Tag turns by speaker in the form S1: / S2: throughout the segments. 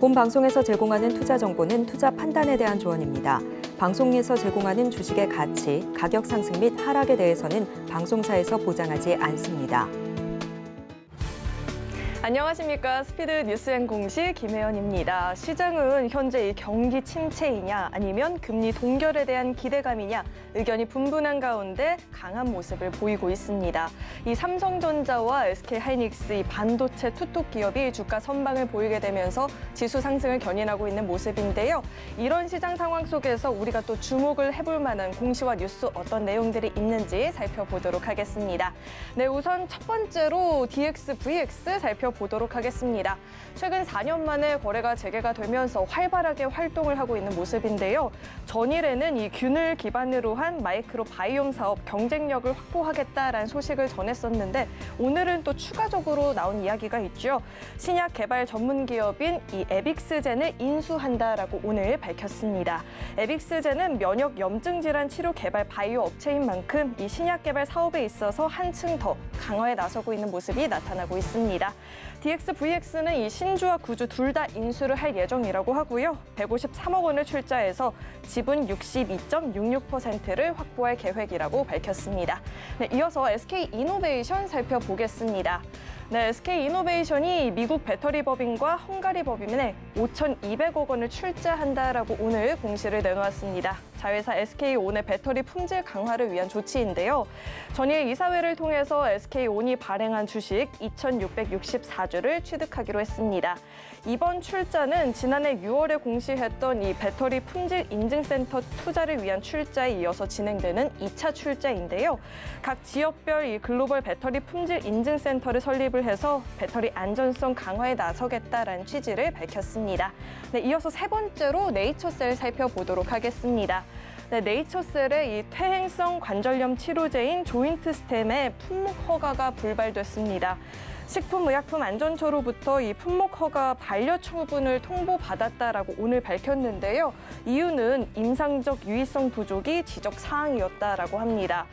S1: 본 방송에서 제공하는 투자 정보는 투자 판단에 대한 조언입니다. 방송에서 제공하는 주식의 가치, 가격 상승 및 하락에 대해서는 방송사에서 보장하지 않습니다.
S2: 안녕하십니까. 스피드 뉴스앤공시 김혜연입니다. 시장은 현재 이 경기 침체이냐 아니면 금리 동결에 대한 기대감이냐 의견이 분분한 가운데 강한 모습을 보이고 있습니다. 이 삼성전자와 SK하이닉스 이 반도체 투톱 기업이 주가 선방을 보이게 되면서 지수 상승을 견인하고 있는 모습인데요. 이런 시장 상황 속에서 우리가 또 주목을 해볼 만한 공시와 뉴스 어떤 내용들이 있는지 살펴보도록 하겠습니다. 네, 우선 첫 번째로 DX, VX 살펴보도록 하겠습니다. 최근 4년 만에 거래가 재개가 되면서 활발하게 활동을 하고 있는 모습인데요. 전일에는 이 균을 기반으로 한 마이크로 바이옴 사업 경쟁력을 확보하겠다라는 소식을 전했었는데 오늘은 또 추가적으로 나온 이야기가 있죠. 신약 개발 전문 기업인 이 에빅스젠을 인수한다라고 오늘 밝혔습니다. 에빅스젠은 면역 염증 질환 치료 개발 바이오 업체인 만큼 이 신약 개발 사업에 있어서 한층 더 강화에 나서고 있는 모습이 나타나고 있습니다. DX, VX는 이 신주와 구주 둘 다 인수를 할 예정이라고 하고요. 153억 원을 출자해서 지분 62.66%를 확보할 계획이라고 밝혔습니다. 네, 이어서 SK이노베이션 살펴보겠습니다. 네, SK이노베이션이 미국 배터리 법인과 헝가리 법인에 5,200억 원을 출자한다라고 오늘 공시를 내놓았습니다. 자회사 SK온의 배터리 품질 강화를 위한 조치인데요. 전일 이사회를 통해서 SK온이 발행한 주식 2,664주를 취득하기로 했습니다. 이번 출자는 지난해 6월에 공시했던 이 배터리 품질 인증센터 투자를 위한 출자에 이어서 진행되는 2차 출자인데요. 각 지역별 이 글로벌 배터리 품질 인증센터를 설립을 해서 배터리 안전성 강화에 나서겠다라는 취지를 밝혔습니다. 네, 이어서 세 번째로 네이처셀 살펴보도록 하겠습니다. 네, 네이처셀의 이 퇴행성 관절염 치료제인 조인트 스템의 품목 허가가 불발됐습니다. 식품의약품안전처로부터 이 품목 허가 반려 처분을 통보받았다라고 오늘 밝혔는데요. 이유는 임상적 유의성 부족이 지적 사항이었다라고 합니다.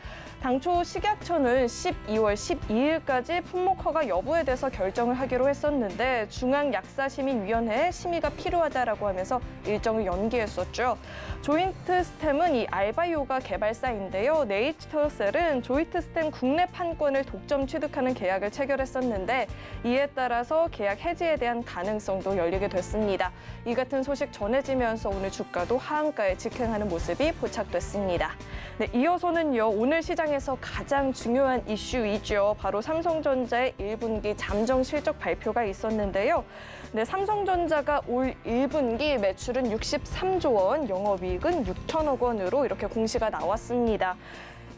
S2: 당초 식약처는 12월 12일까지 품목 허가 여부에 대해서 결정을 하기로 했었는데 중앙약사심의위원회에 심의가 필요하다라고 하면서 일정을 연기했었죠. 조인트 스템은 이 알바이오가 개발사인데요. 네이처셀은 조인트 스템 국내 판권을 독점 취득하는 계약을 체결했었는데 이에 따라서 계약 해지에 대한 가능성도 열리게 됐습니다. 이 같은 소식 전해지면서 오늘 주가도 하한가에 직행하는 모습이 포착됐습니다. 네, 이어서는요. 오늘 시장에서 가장 중요한 이슈이죠. 바로 삼성전자의 1분기 잠정 실적 발표가 있었는데요. 네, 삼성전자가 올 1분기 매출은 63조 원, 영업이익은 6천억 원으로 이렇게 공시가 나왔습니다.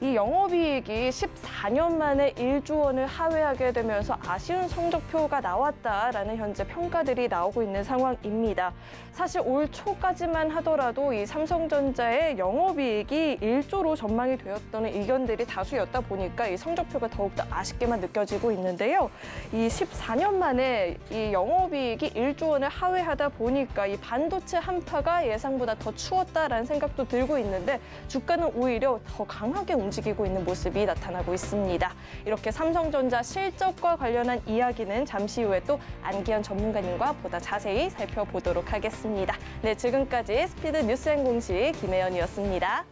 S2: 이 영업이익이 14년 만에 1조 원을 하회하게 되면서 아쉬운 성적표가 나왔다라는 현재 평가들이 나오고 있는 상황입니다. 사실 올 초까지만 하더라도 이 삼성전자의 영업이익이 1조로 전망이 되었던 의견들이 다수였다 보니까 이 성적표가 더욱더 아쉽게만 느껴지고 있는데요. 이 14년 만에 이 영업이익이 1조 원을 하회하다 보니까 이 반도체 한파가 예상보다 더 추웠다라는 생각도 들고 있는데 주가는 오히려 더 강하게 움직이고 있는 모습이 나타나고 있습니다. 이렇게 삼성전자 실적과 관련한 이야기는 잠시 후에 또 안기현 전문가님과 보다 자세히 살펴보도록 하겠습니다. 네, 지금까지 스피드 뉴스앤공시 김혜연이었습니다.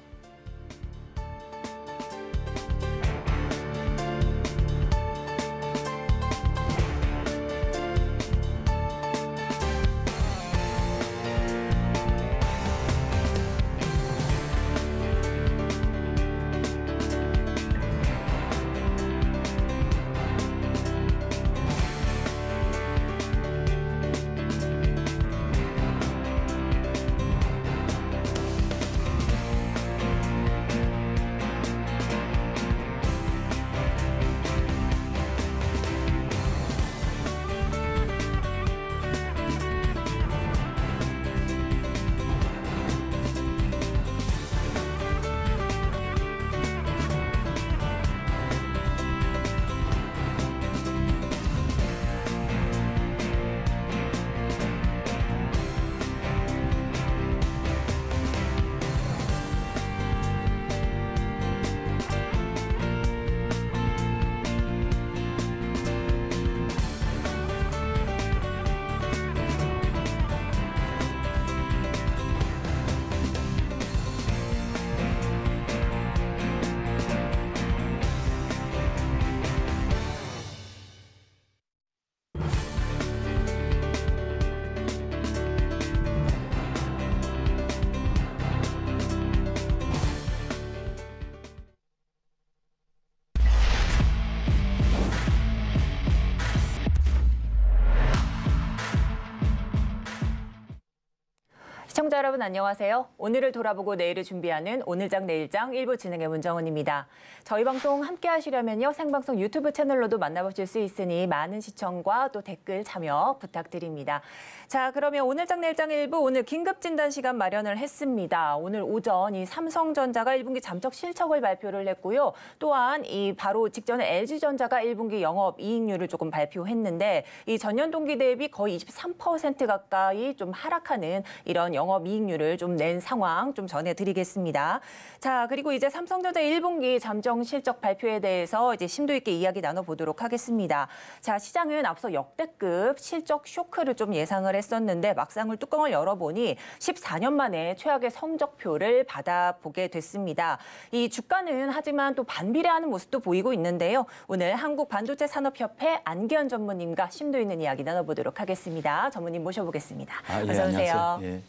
S3: 시청자 여러분 안녕하세요. 오늘을 돌아보고 내일을 준비하는 오늘장 내일장 1부 진행의 문정은입니다. 저희 방송 함께 하시려면요. 생방송 유튜브 채널로도 만나보실 수 있으니 많은 시청과 또 댓글 참여 부탁드립니다. 자, 그러면 오늘장 내일장 1부 오늘 긴급 진단 시간 마련을 했습니다. 오늘 오전 이 삼성전자가 1분기 잠적 실적을 발표를 했고요. 또한 이 바로 직전에 LG전자가 1분기 영업이익률을 조금 발표했는데 이 전년 동기 대비 거의 23% 가까이 좀 하락하는 이런 영업이익률을 좀 낸 상황 좀 전해드리겠습니다. 자, 그리고 이제 삼성전자 1분기 잠정 실적 발표에 대해서 이제 심도 있게 이야기 나눠보도록 하겠습니다. 자, 시장은 앞서 역대급 실적 쇼크를 좀 예상을 했었는데 막상을 뚜껑을 열어보니 14년 만에 최악의 성적표를 받아보게 됐습니다. 이 주가는 하지만 또 반비례하는 모습도 보이고 있는데요. 오늘 한국반도체산업협회 안기현 전무님과 심도 있는 이야기 나눠보도록 하겠습니다. 전무님 모셔보겠습니다.
S4: 예,
S3: 어서 오세요.
S4: 안녕하세요. 예.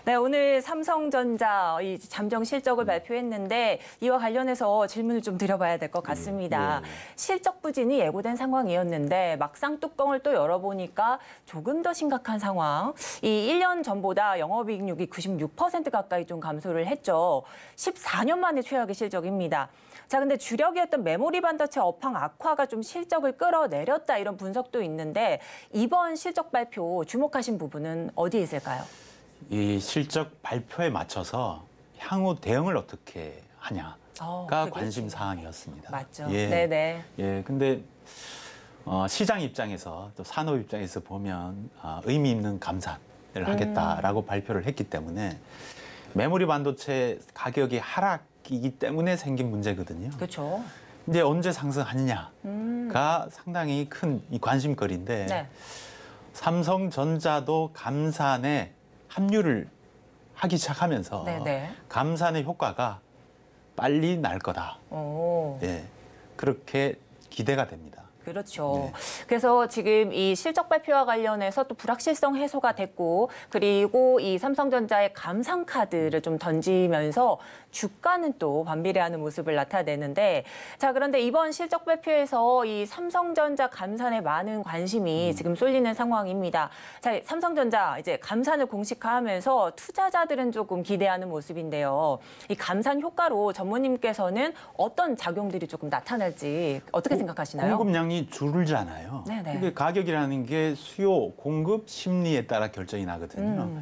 S3: 네, 오늘 삼성전자 이 잠정 실적을 발표했는데 이와 관련해서 질문을 좀 드려봐야 될 것 같습니다.
S4: 예.
S3: 실적 부진이 예고된 상황이었는데 막상 뚜껑을 또 열어보니까 조금 더 심각한 상황. 이 1년 전보다 영업이익률이 96% 가까이 좀 감소를 했죠. 14년 만에 최악의 실적입니다. 자, 근데 주력이었던 메모리 반도체 업황 악화가 좀 실적을 끌어내렸다 이런 분석도 있는데 이번 실적 발표 주목하신 부분은 어디에 있을까요?
S4: 이 실적 발표에 맞춰서 향후 대응을 어떻게 하냐가 관심 사항이었습니다.
S3: 맞죠.
S4: 예.
S3: 네네.
S4: 예. 근데 시장 입장에서 또 산업 입장에서 보면 의미 있는 감산을 하겠다라고 발표를 했기 때문에 메모리 반도체 가격이 하락이기 때문에 생긴 문제거든요.
S3: 그렇죠.
S4: 이제 언제 상승하느냐가 상당히 큰 이 관심거리인데
S3: 네.
S4: 삼성전자도 감산에 합류를 하기 시작하면서
S3: 네네.
S4: 감산의 효과가 빨리 날 거다.
S3: 오.
S4: 예, 그렇게 기대가 됩니다.
S3: 그렇죠.
S4: 네.
S3: 그래서 지금 이 실적 발표와 관련해서 또 불확실성 해소가 됐고 그리고 이 삼성전자의 감산 카드를 좀 던지면서 주가는 또 반비례하는 모습을 나타내는데 자, 그런데 이번 실적 발표에서 이 삼성전자 감산에 많은 관심이 지금 쏠리는 상황입니다. 자, 삼성전자 이제 감산을 공식화하면서 투자자들은 조금 기대하는 모습인데요. 이 감산 효과로 전무님께서는 어떤 작용들이 조금 나타날지 어떻게 생각하시나요?
S4: 공급량이 줄잖아요.
S3: 네네.
S4: 근데 가격이라는 게 수요, 공급, 심리에 따라 결정이 나거든요.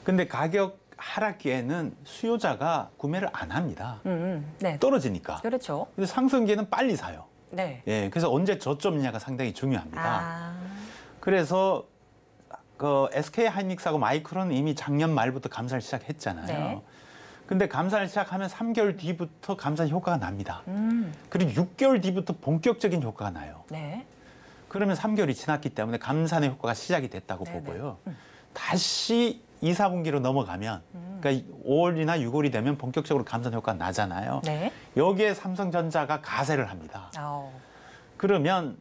S4: 근데 가격 하락기에는 수요자가 구매를 안 합니다.
S3: 네.
S4: 떨어지니까.
S3: 그렇죠.
S4: 근데 상승기에는 빨리 사요.
S3: 네.
S4: 예, 그래서 언제 저점이냐가 상당히 중요합니다.
S3: 아.
S4: 그래서 그 SK 하이닉스하고 마이크론은 이미 작년 말부터 감산을 시작했잖아요.
S3: 네.
S4: 근데 감산을 시작하면 3개월 뒤부터 감산 효과가 납니다. 그리고 6개월 뒤부터 본격적인 효과가 나요.
S3: 네.
S4: 그러면 3개월이 지났기 때문에 감산의 효과가 시작이 됐다고
S3: 네네.
S4: 보고요. 다시 2, 4분기로 넘어가면 그러니까 5월이나 6월이 되면 본격적으로 감산 효과가 나잖아요.
S3: 네.
S4: 여기에 삼성전자가 가세를 합니다. 그러면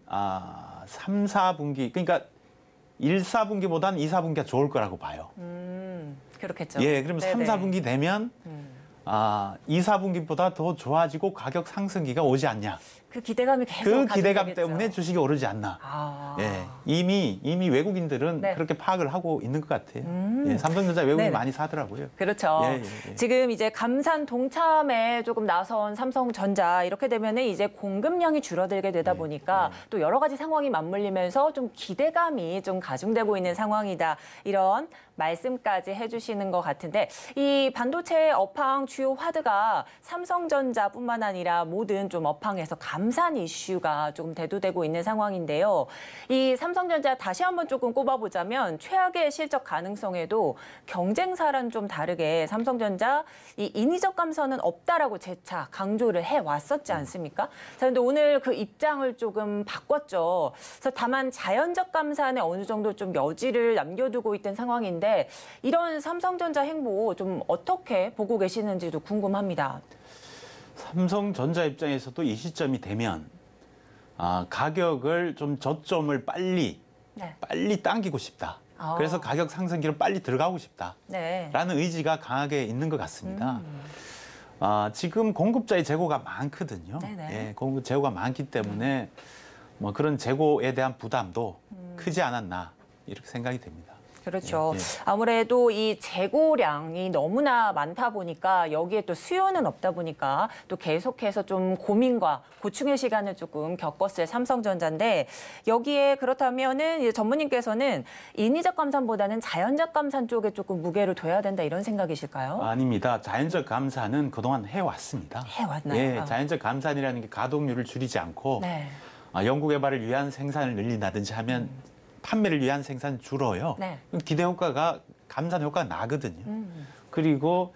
S4: 3, 4분기 그러니까 1, 4분기보다는 2, 4분기가 좋을 거라고 봐요.
S3: 그렇겠죠.
S4: 예, 그러면
S3: 네네.
S4: 3, 4분기 되면 2, 4분기보다 더 좋아지고 가격 상승기가 오지 않냐.
S3: 그 기대감이 계속
S4: 그 기대감
S3: 가중되겠죠.
S4: 때문에 주식이 오르지 않나.
S3: 아.
S4: 예, 이미 외국인들은
S3: 네.
S4: 그렇게 파악을 하고 있는 것 같아요. 예, 삼성전자 외국인
S3: 네네.
S4: 많이 사더라고요.
S3: 그렇죠.
S4: 예, 예, 예.
S3: 지금 이제 감산 동참에 조금 나선 삼성전자 이렇게 되면은 이제 공급량이 줄어들게 되다 보니까 또 여러 가지 상황이 맞물리면서 좀 기대감이 좀 가중되고 있는 상황이다. 이런 말씀까지 해주시는 것 같은데 이 반도체 업황 주요 화두가 삼성전자뿐만 아니라 모든 좀 업황에서 감산 이슈가 조금 대두되고 있는 상황인데요. 이 삼성전자 다시 한번 조금 꼽아보자면 최악의 실적 가능성에도 경쟁사랑 좀 다르게 삼성전자 이 인위적 감산은 없다라고 재차 강조를 해왔었지 않습니까? 자, 그런데 오늘 그 입장을 조금 바꿨죠. 그래서 다만 자연적 감산에 어느 정도 좀 여지를 남겨두고 있던 상황인데 이런 삼성전자 행보 좀 어떻게 보고 계시는지도 궁금합니다.
S4: 삼성전자 입장에서도 이 시점이 되면 가격을 좀 저점을 빨리 당기고 싶다. 그래서 가격 상승기로 빨리 들어가고 싶다라는 의지가 강하게 있는 것 같습니다. 지금 공급자의 재고가 많거든요. 예, 공급 재고가 많기 때문에 뭐 그런 재고에 대한 부담도 크지 않았나 이렇게 생각이 됩니다.
S3: 그렇죠.
S4: 예, 예.
S3: 아무래도 이 재고량이 너무나 많다 보니까 여기에 또 수요는 없다 보니까 또 계속해서 좀 고민과 고충의 시간을 조금 겪었을 삼성전자인데 여기에 그렇다면은 이제 전무님께서는 인위적 감산보다는 자연적 감산 쪽에 조금 무게를 둬야 된다 이런 생각이실까요?
S4: 아닙니다. 자연적 감산은 그동안 해왔습니다.
S3: 해왔나요?
S4: 예, 자연적 감산이라는 게 가동률을 줄이지 않고
S3: 네.
S4: 연구개발을 위한 생산을 늘린다든지 하면 판매를 위한 생산이 줄어요.
S3: 네.
S4: 기대 효과가 감산 효과가 나거든요. 그리고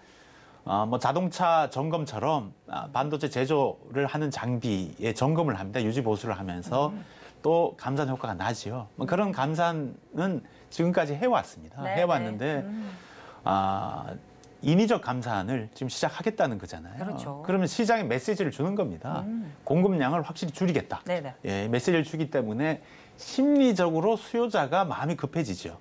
S4: 뭐 자동차 점검처럼 반도체 제조를 하는 장비의 점검을 합니다. 유지 보수를 하면서 또 감산 효과가 나지요. 뭐 그런 감산은 지금까지 해왔습니다.
S3: 네,
S4: 해왔는데 인위적 감산을 지금 시작하겠다는 거잖아요.
S3: 그렇죠.
S4: 그러면 시장에 메시지를 주는 겁니다. 공급량을 확실히 줄이겠다.
S3: 네네.
S4: 예, 메시지를 주기 때문에 심리적으로 수요자가 마음이 급해지죠.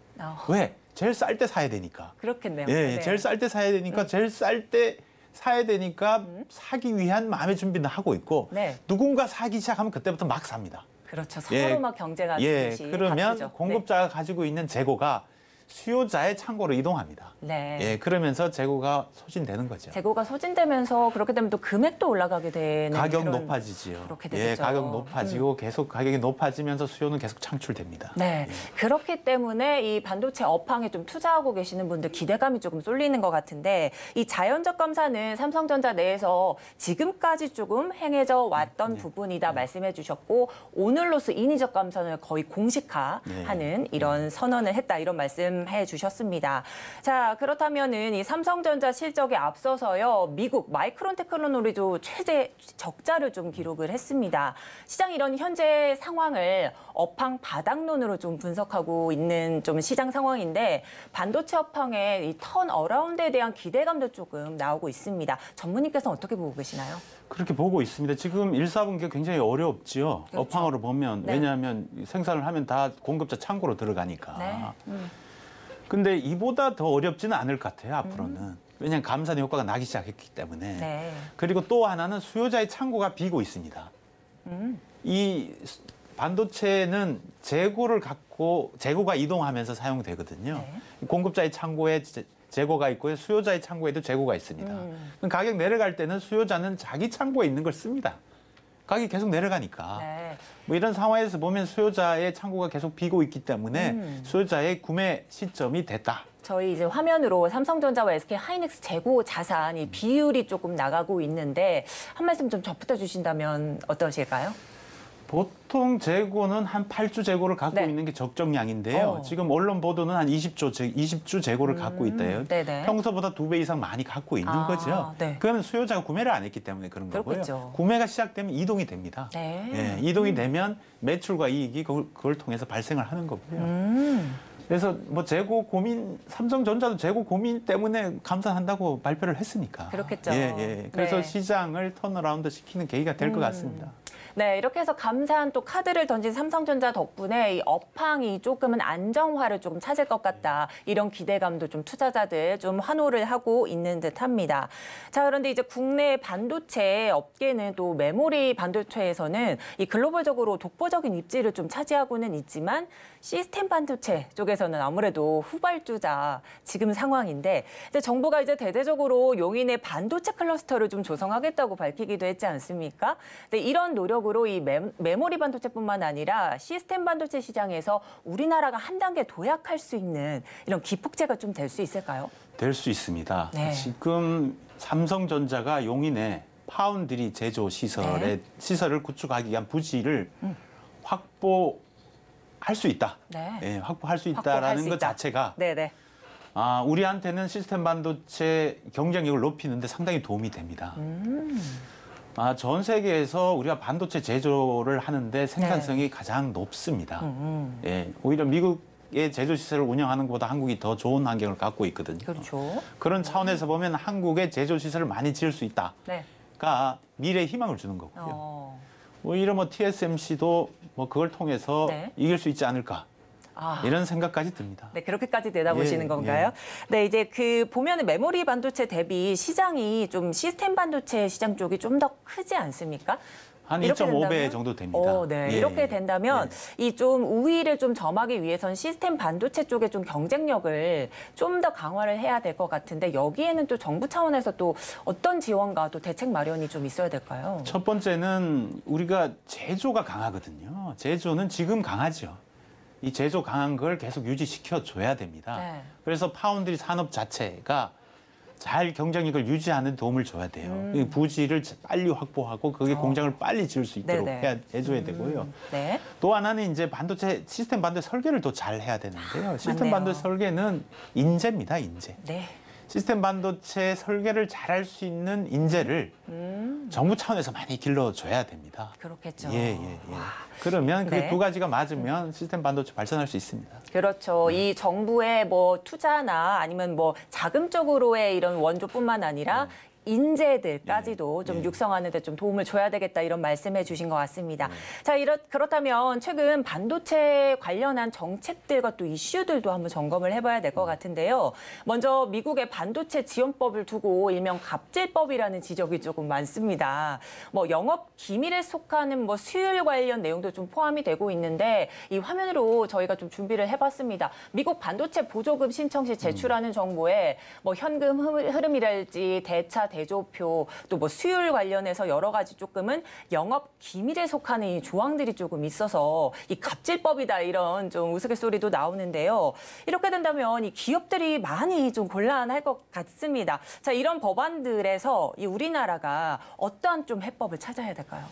S4: 왜? 제일 쌀 때 사야 되니까.
S3: 그렇겠네요.
S4: 예,
S3: 네.
S4: 제일 쌀 때 사야 되니까 제일 쌀 때 사야 되니까 사기 위한 마음의 준비는 하고 있고
S3: 네.
S4: 누군가 사기 시작하면 그때부터 막 삽니다.
S3: 그렇죠. 서로
S4: 예,
S3: 막 경쟁하듯이
S4: 예, 그러면
S3: 바쁘죠.
S4: 공급자가 가지고 있는 재고가 수요자의 창고로 이동합니다.
S3: 네.
S4: 예, 그러면서 재고가 소진되는 거죠.
S3: 재고가 소진되면서 그렇게 되면 또 금액도 올라가게 되는
S4: 가격
S3: 그런...
S4: 높아지지요.
S3: 그렇게
S4: 예,
S3: 되겠죠.
S4: 가격 높아지고 계속 가격이 높아지면서 수요는 계속 창출됩니다.
S3: 네,
S4: 예.
S3: 그렇기 때문에 이 반도체 업황에 좀 투자하고 계시는 분들 기대감이 조금 쏠리는 것 같은데 이 자연적 감산은 삼성전자 내에서 지금까지 조금 행해져 왔던 부분이다 말씀해 주셨고 오늘로서 인위적 감산을 거의 공식화하는 이런 선언을 했다 이런 말씀해 주셨습니다. 자, 그렇다면은 이 삼성전자 실적에 앞서서요 미국 마이크론 테크놀로지도 최대 적자를 좀 기록을 했습니다. 시장 이런 현재 상황을 업황 바닥론으로 좀 분석하고 있는 좀 시장 상황인데 반도체 업황의 이 턴 어라운드에 대한 기대감도 조금 나오고 있습니다. 전무님께서는 어떻게 보고 계시나요?
S4: 그렇게 보고 있습니다. 지금 1, 4분기가 굉장히 어렵지요.
S3: 그렇죠.
S4: 업황으로 보면.
S3: 네.
S4: 왜냐하면 생산을 하면 다 공급자 창고로 들어가니까.
S3: 네.
S4: 근데 이보다 더 어렵지는 않을 것 같아요, 앞으로는. 왜냐하면 감산 효과가 나기 시작했기 때문에.
S3: 네.
S4: 그리고 또 하나는 수요자의 창고가 비고 있습니다. 이 반도체는 재고가 이동하면서 사용되거든요.
S3: 네.
S4: 공급자의 창고에 재고가 있고요. 수요자의 창고에도 재고가 있습니다. 그럼 가격 내려갈 때는 수요자는 자기 창고에 있는 걸 씁니다. 가격이 계속 내려가니까.
S3: 네.
S4: 뭐 이런 상황에서 보면 수요자의 창고가 계속 비고 있기 때문에 수요자의 구매 시점이 됐다.
S3: 저희 이제 화면으로 삼성전자와 SK하이닉스 재고 자산 이 비율이 조금 나가고 있는데 한 말씀 좀 덧붙여 주신다면 어떠실까요?
S4: 보통 재고는 한 8주 재고를 갖고
S3: 네.
S4: 있는 게 적정량인데요. 지금 언론 보도는 한 20주 재고를 갖고 있대요.
S3: 네네.
S4: 평소보다 2배 이상 많이 갖고 있는 거죠.
S3: 네.
S4: 그건 수요자가 구매를 안 했기 때문에 그런
S3: 그렇겠죠.
S4: 거고요. 구매가 시작되면 이동이 됩니다.
S3: 네.
S4: 예, 이동이 되면 매출과 이익이 그걸 통해서 발생을 하는 거고요. 그래서 뭐 재고 고민, 삼성전자도 재고 고민 때문에 감산한다고 발표를 했으니까.
S3: 그렇겠죠.
S4: 예, 예. 그래서
S3: 네.
S4: 시장을 턴어라운드 시키는 계기가 될 것 같습니다.
S3: 네, 이렇게 해서 감사한 또 카드를 던진 삼성전자 덕분에 이 업황이 조금은 안정화를 조금 찾을 것 같다. 이런 기대감도 좀 투자자들 좀 환호를 하고 있는 듯합니다. 자, 그런데 이제 국내 반도체 업계는 또 메모리 반도체에서는 이 글로벌적으로 독보적인 입지를 좀 차지하고는 있지만 시스템 반도체 쪽에서는 아무래도 후발주자 지금 상황인데 근데 정부가 이제 대대적으로 용인의 반도체 클러스터를 좀 조성하겠다고 밝히기도 했지 않습니까? 근데 이런 노력으로 이 메모리 반도체뿐만 아니라 시스템 반도체 시장에서 우리나라가 한 단계 도약할 수 있는 이런 기폭제가 좀 될 수 있을까요?
S4: 될 수 있습니다.
S3: 네.
S4: 지금 삼성전자가 용인에 파운드리 제조 시설을 구축하기 위한 부지를 확보할 수 있다.
S3: 네.
S4: 예, 확보할 수 있다라는 것 자체가
S3: 네네.
S4: 우리한테는 시스템 반도체 경쟁력을 높이는데 상당히 도움이 됩니다. 전 세계에서 우리가 반도체 제조를 하는데 생산성이 가장 높습니다. 예, 오히려 미국의 제조 시설을 운영하는 것보다 한국이 더 좋은 환경을 갖고 있거든요.
S3: 그렇죠.
S4: 그런 차원에서 보면 한국의 제조 시설을 많이 지을 수 있다가
S3: 네.
S4: 미래의 희망을 주는 거고요. 오히려 뭐 TSMC도 뭐 그걸 통해서
S3: 네.
S4: 이길 수 있지 않을까. 이런 생각까지 듭니다.
S3: 네, 그렇게까지 내다보시는
S4: 예,
S3: 건가요? 네, 이제 그 보면은 메모리 반도체 대비 시장이 좀 시스템 반도체 시장 쪽이 좀 더 크지 않습니까?
S4: 한 2.5배 정도 됩니다.
S3: 네. 이렇게 된다면 이 좀 우위를 좀 점하기 위해선 시스템 반도체 쪽에 좀 경쟁력을 좀 더 강화를 해야 될 것 같은데 여기에는 또 정부 차원에서 또 어떤 지원과 또 대책 마련이 좀 있어야 될까요?
S4: 첫 번째는 우리가 제조가 강하거든요. 제조는 지금 강하죠. 이 제조 강한 걸 계속 유지시켜 줘야 됩니다. 네. 그래서 파운드리 산업 자체가 잘 경쟁력을 유지하는 도움을 줘야 돼요. 부지를 빨리 확보하고 거기에 공장을 빨리 지을 수 있도록 해줘야 되고요.
S3: 네.
S4: 또 하나는 이제 반도체 시스템 반도체 설계를 또 잘 해야 되는데요. 시스템 반도체 설계는 인재입니다, 인재. 네. 시스템 반도체 설계를 잘할 수 있는 인재를 정부 차원에서 많이 길러줘야 됩니다.
S3: 그렇겠죠.
S4: 예. 그러면 그 두 가지가 맞으면 시스템 반도체 발전할 수 있습니다.
S3: 그렇죠. 이 정부의 뭐 투자나 아니면 뭐 자금적으로의 이런 원조뿐만 아니라 인재들까지도 좀 육성하는 데 좀 도움을 줘야 되겠다 이런 말씀해 주신 것 같습니다. 자, 그렇다면 최근 반도체 관련한 정책들과 또 이슈들도 한번 점검을 해봐야 될 것 같은데요. 먼저 미국의 반도체 지원법을 두고 일명 갑질법이라는 지적이 조금 많습니다. 뭐 영업 기밀에 속하는 뭐 수율 관련 내용도 좀 포함이 되고 있는데 이 화면으로 저희가 좀 준비를 해봤습니다. 미국 반도체 보조금 신청 시 제출하는 정보에 뭐 현금 흐름이랄지 대차 대조표 또 뭐 수율 관련해서 여러 가지 조금은 영업 기밀에 속하는 이 조항들이 조금 있어서 이 갑질법이다 이런 좀 우스갯소리도 나오는데요. 이렇게 된다면 이 기업들이 많이 좀 곤란할 것 같습니다. 자, 이런 법안들에서 이 우리나라가 어떠한 좀 해법을 찾아야 될까요?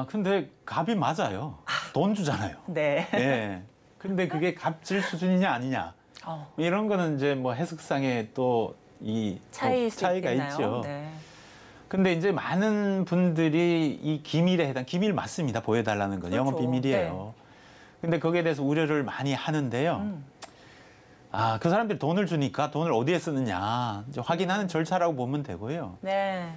S4: 근데 갑이 맞아요. 돈 주잖아요.
S3: 네.
S4: 예. 근데 그게 갑질 수준이냐 아니냐. 이런 거는 이제 뭐 해석상에 또 이 차이가 있죠. 네. 근데 이제 많은 분들이 이 기밀에 기밀 맞습니다. 보여달라는 건. 그렇죠. 영업 비밀이에요. 네. 근데 거기에 대해서 우려를 많이 하는데요. 그 사람들이 돈을 주니까 돈을 어디에 쓰느냐 이제 확인하는 절차라고 보면 되고요.
S3: 네.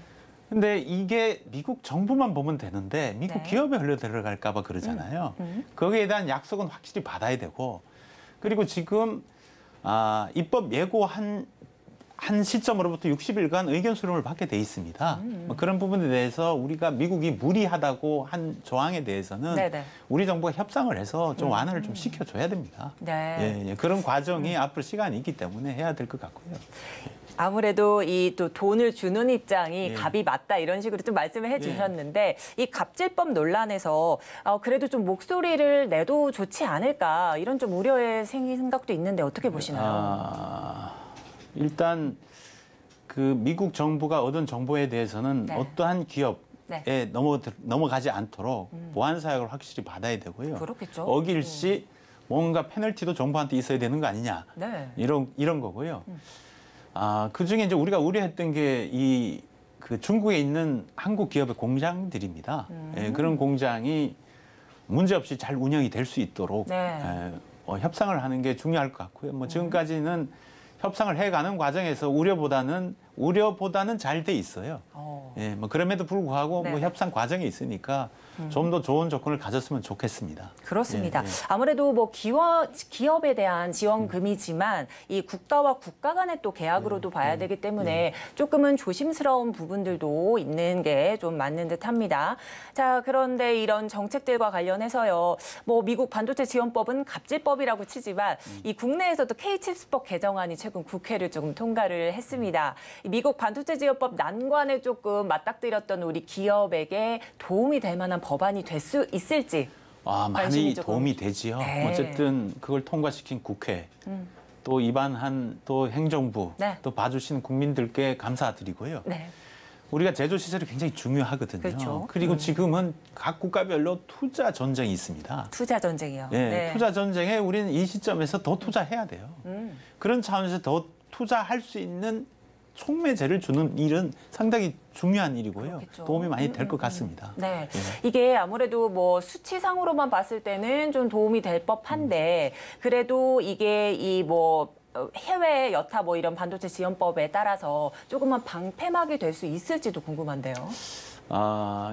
S4: 근데 이게 미국 정부만 보면 되는데 미국 기업에 흘러 들어갈까 봐 그러잖아요. 거기에 대한 약속은 확실히 받아야 되고 그리고 지금 입법 예고한 시점으로부터 60일간 의견 수렴을 받게 돼 있습니다. 그런 부분에 대해서 우리가 미국이 무리하다고 한 조항에 대해서는 우리 정부가 협상을 해서 좀 완화를 좀 시켜줘야 됩니다. 네. 그런 과정이 앞으로 시간이 있기 때문에 해야 될 것 같고요.
S3: 아무래도 이 또 돈을 주는 입장이 갑이 맞다 이런 식으로 좀 말씀을 해주셨는데 이 갑질법 논란에서 그래도 좀 목소리를 내도 좋지 않을까 이런 좀 우려의 생각도 있는데 어떻게 보시나요?
S4: 일단 그 미국 정부가 얻은 정보에 대해서는 어떠한 기업에 넘어가지 않도록 보안 사역을 확실히 받아야 되고요.
S3: 그렇겠죠.
S4: 어길 시 뭔가 페널티도 정부한테 있어야 되는 거 아니냐. 이런 거고요. 그중에 이제 우리가 우려했던 게 그 중국에 있는 한국 기업의 공장들입니다. 그런 공장이 문제없이 잘 운영이 될 수 있도록 협상을 하는 게 중요할 것 같고요. 뭐 지금까지는 협상을 해가는 과정에서 우려보다는 잘 돼 있어요. 뭐 그럼에도 불구하고 뭐 협상 과정에 있으니까 좀 더 좋은 조건을 가졌으면 좋겠습니다.
S3: 그렇습니다. 아무래도 뭐 기업에 대한 지원금이지만 이 국가와 국가 간의 또 계약으로도 봐야 되기 때문에 조금은 조심스러운 부분들도 있는 게 좀 맞는 듯합니다. 자, 그런데 이런 정책들과 관련해서요. 뭐 미국 반도체 지원법은 갑질법이라고 치지만 이 국내에서도 K-칩스법 개정안이 최근 국회를 조금 통과를 했습니다. 미국 반도체 지원법 난관에 조금 맞닥뜨렸던 우리 기업에게 도움이 될 만한 법안이 될 수 있을지.
S4: 많이 도움이 되지요. 어쨌든 그걸 통과시킨 국회, 또 입안한 또 행정부, 또 봐주신 국민들께 감사드리고요. 우리가 제조 시설이 굉장히 중요하거든요.
S3: 그렇죠.
S4: 그리고 지금은 각 국가별로 투자 전쟁이 있습니다.
S3: 투자 전쟁이요.
S4: 투자 전쟁에 우리는 이 시점에서 더 투자해야 돼요. 그런 차원에서 더 투자할 수 있는 촉매제를 주는 일은 상당히 중요한 일이고요.
S3: 그렇겠죠.
S4: 도움이 많이 될 것 같습니다.
S3: 이게 아무래도 뭐 수치상으로만 봤을 때는 좀 도움이 될 법한데 그래도 이게 이 뭐 해외 여타 뭐 이런 반도체 지원법에 따라서 조금만 방패막이 될 수 있을지도 궁금한데요.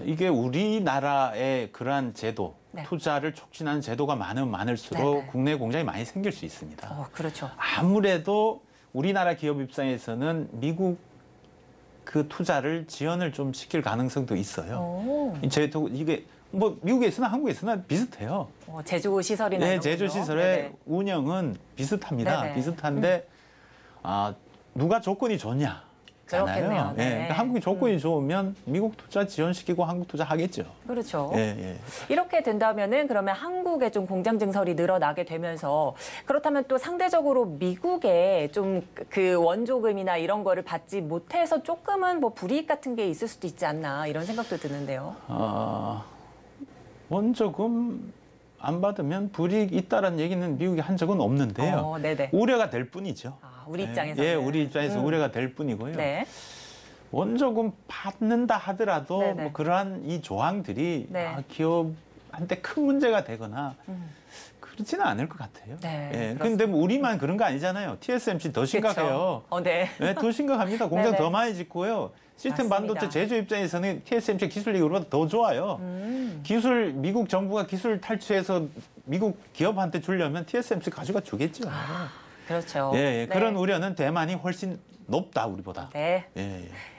S4: 이게 우리나라의 그러한 제도, 투자를 촉진하는 제도가 많을수록 국내 공장이 많이 생길 수 있습니다.
S3: 그렇죠.
S4: 아무래도 우리나라 기업 입장에서는 미국 그 투자를 지연을 좀 시킬 가능성도 있어요. 이게 뭐 미국에 있으나 한국에 있으나 비슷해요.
S3: 제조 시설이나
S4: 네, 제조 시설의 운영은 비슷합니다. 네네. 비슷한데 누가 조건이 좋냐?
S3: 그렇겠네요.
S4: 네. 그러니까 한국이 조건이 좋으면 미국 투자 지원시키고 한국 투자 하겠죠.
S3: 그렇죠. 이렇게 된다면은 그러면 한국에 좀 공장 증설이 늘어나게 되면서 그렇다면 또 상대적으로 미국에 좀 그 원조금이나 이런 거를 받지 못해서 조금은 뭐 불이익 같은 게 있을 수도 있지 않나 이런 생각도 드는데요.
S4: 원조금 안 받으면 불이익이 있다라는 얘기는 미국이 한 적은 없는데요. 우려가 될 뿐이죠.
S3: 우리 입장에서.
S4: 우리 입장에서 우려가 될 뿐이고요. 원조금 받는다 하더라도 뭐 그러한 이 조항들이 기업한테 큰 문제가 되거나 그렇지는 않을 것 같아요. 그런데 뭐 우리만 그런 거 아니잖아요. TSMC 더 심각해요. 더 심각합니다. 공장 더 많이 짓고요. 시스템 반도체 제조 입장에서는 TSMC 기술력이 우리보다 더 좋아요. 미국 정부가 기술 탈취해서 미국 기업한테 주려면 TSMC 가져가 주겠죠.
S3: 그렇죠.
S4: 그런 우려는 대만이 훨씬 높다, 우리보다.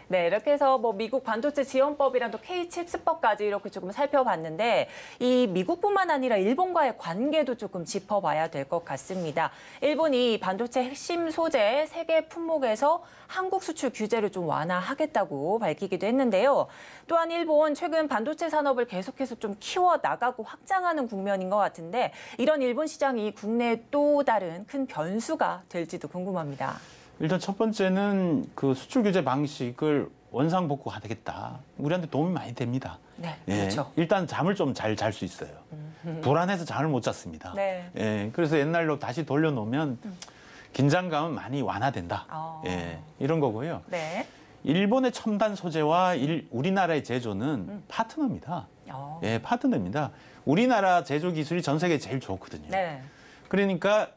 S3: 네, 이렇게 해서 뭐 미국 반도체 지원법이랑 또 K-칩스법까지 이렇게 조금 살펴봤는데 이 미국뿐만 아니라 일본과의 관계도 조금 짚어봐야 될 것 같습니다. 일본이 반도체 핵심 소재 3개 품목에서 한국 수출 규제를 좀 완화하겠다고 밝히기도 했는데요. 또한 일본 최근 반도체 산업을 계속해서 좀 키워나가고 확장하는 국면인 것 같은데 이런 일본 시장이 국내에 또 다른 큰 변수가 될지도 궁금합니다.
S4: 일단 첫 번째는 그 수출 규제 방식을 원상복구하겠다. 우리한테 도움이 많이 됩니다.
S3: 그렇죠.
S4: 일단 잠을 좀 잘 잘 수 있어요. 불안해서 잠을 못 잤습니다. 그래서 옛날로 다시 돌려놓으면 긴장감은 많이 완화된다. 이런 거고요. 일본의 첨단 소재와 우리나라의 제조는 파트너입니다. 파트너입니다. 우리나라 제조 기술이 전 세계에 제일 좋거든요. 그러니까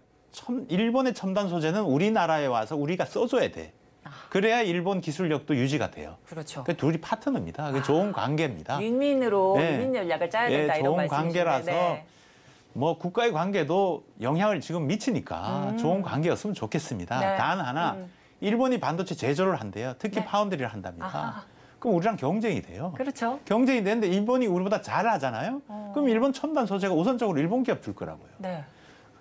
S4: 일본의 첨단 소재는 우리나라에 와서 우리가 써줘야 돼. 그래야 일본 기술력도 유지가 돼요.
S3: 그렇죠.
S4: 그러니까 둘이 파트너입니다. 좋은 관계입니다.
S3: 윈윈으로 윈윈 전략을 짜야 된다 이런
S4: 좋은 관계라서 뭐 국가의 관계도 영향을 지금 미치니까 좋은 관계였으면 좋겠습니다. 단 하나 일본이 반도체 제조를 한대요. 특히 파운드리를 한답니다. 그럼 우리랑 경쟁이 돼요.
S3: 그렇죠.
S4: 경쟁이 되는데 일본이 우리보다 잘하잖아요. 그럼 일본 첨단 소재가 우선적으로 일본 기업 줄 거라고요.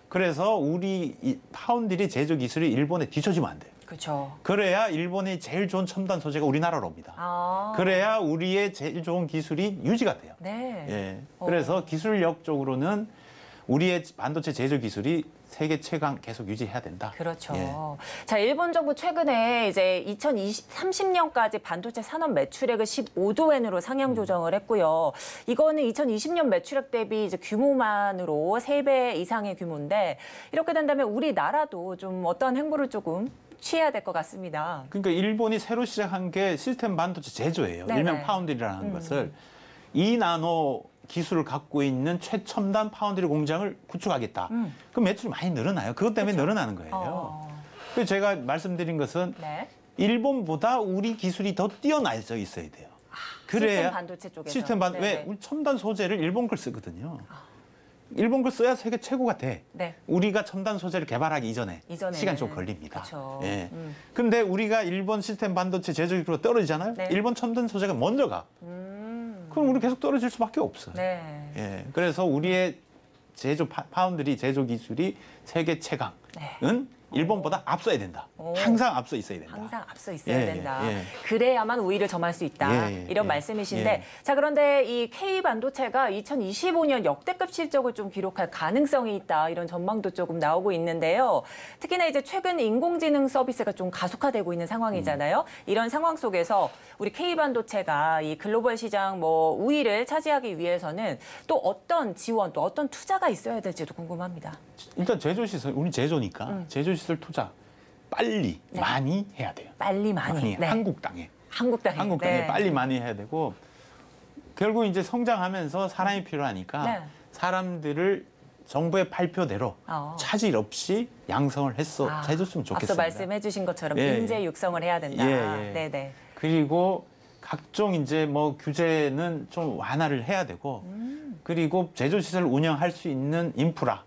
S4: 그래서 우리 파운드리 제조 기술이 일본에 뒤처지면 안 돼요.
S3: 그렇죠.
S4: 그래야 일본의 제일 좋은 첨단 소재가 우리나라로 옵니다. 그래야 우리의 제일 좋은 기술이 유지가 돼요. 그래서 기술력 쪽으로는 우리의 반도체 제조 기술이 세계 최강 계속 유지해야 된다.
S3: 그렇죠. 자, 일본 정부 최근에 이제 2030년까지 반도체 산업 매출액을 15조 엔으로 상향 조정을 했고요. 이거는 2020년 매출액 대비 이제 규모만으로 3배 이상의 규모인데 이렇게 된다면 우리나라도 좀 어떤 행보를 조금 취해야 될 것 같습니다.
S4: 그러니까 일본이 새로 시작한 게 시스템 반도체 제조예요. 일명 파운드리라는 것을 2나노 기술을 갖고 있는 최첨단 파운드리 공장을 구축하겠다. 그럼 매출이 많이 늘어나요. 그것 때문에 늘어나는 거예요. 그래서 제가 말씀드린 것은 일본보다 우리 기술이 더 뛰어나져 있어야 돼요. 그래야
S3: 시스템 반도체 쪽에서.
S4: 시스템 왜 우리 첨단 소재를 일본 걸 쓰거든요. 일본 걸 써야 세계 최고가 돼. 우리가 첨단 소재를 개발하기 이전에 시간이 좀 걸립니다. 그런데 우리가 일본 시스템 반도체 제조 기술로 떨어지잖아요. 일본 첨단 소재가 먼저 가. 그럼 우리 계속 떨어질 수밖에 없어요. 그래서 우리의 파운드리 제조 기술이 세계 최강은 일본보다 앞서야 된다. 항상 앞서 있어야 된다.
S3: 항상 앞서 있어야 된다. 그래야만 우위를 점할 수 있다. 이런 말씀이신데 자, 그런데 이 K반도체가 2025년 역대급 실적을 좀 기록할 가능성이 있다. 이런 전망도 조금 나오고 있는데요. 특히나 이제 최근 인공지능 서비스가 좀 가속화되고 있는 상황이잖아요. 이런 상황 속에서 우리 K반도체가 이 글로벌 시장 뭐 우위를 차지하기 위해서는 또 어떤 지원, 또 어떤 투자가 있어야 될지도 궁금합니다.
S4: 일단 제조시설, 우리 제조니까 제조시설 투자 빨리 많이 해야 돼요.
S3: 빨리 많이.
S4: 한국 땅에 빨리 많이 해야 되고 결국 이제 성장하면서 사람이 필요하니까 사람들을 정부의 발표대로 차질 없이 양성을 해줬으면 좋겠습니다.
S3: 앞서 말씀해 주신 것처럼 인재 육성을 해야 된다.
S4: 그리고 각종 이제 뭐 규제는 좀 완화를 해야 되고 그리고 제조시설을 운영할 수 있는 인프라,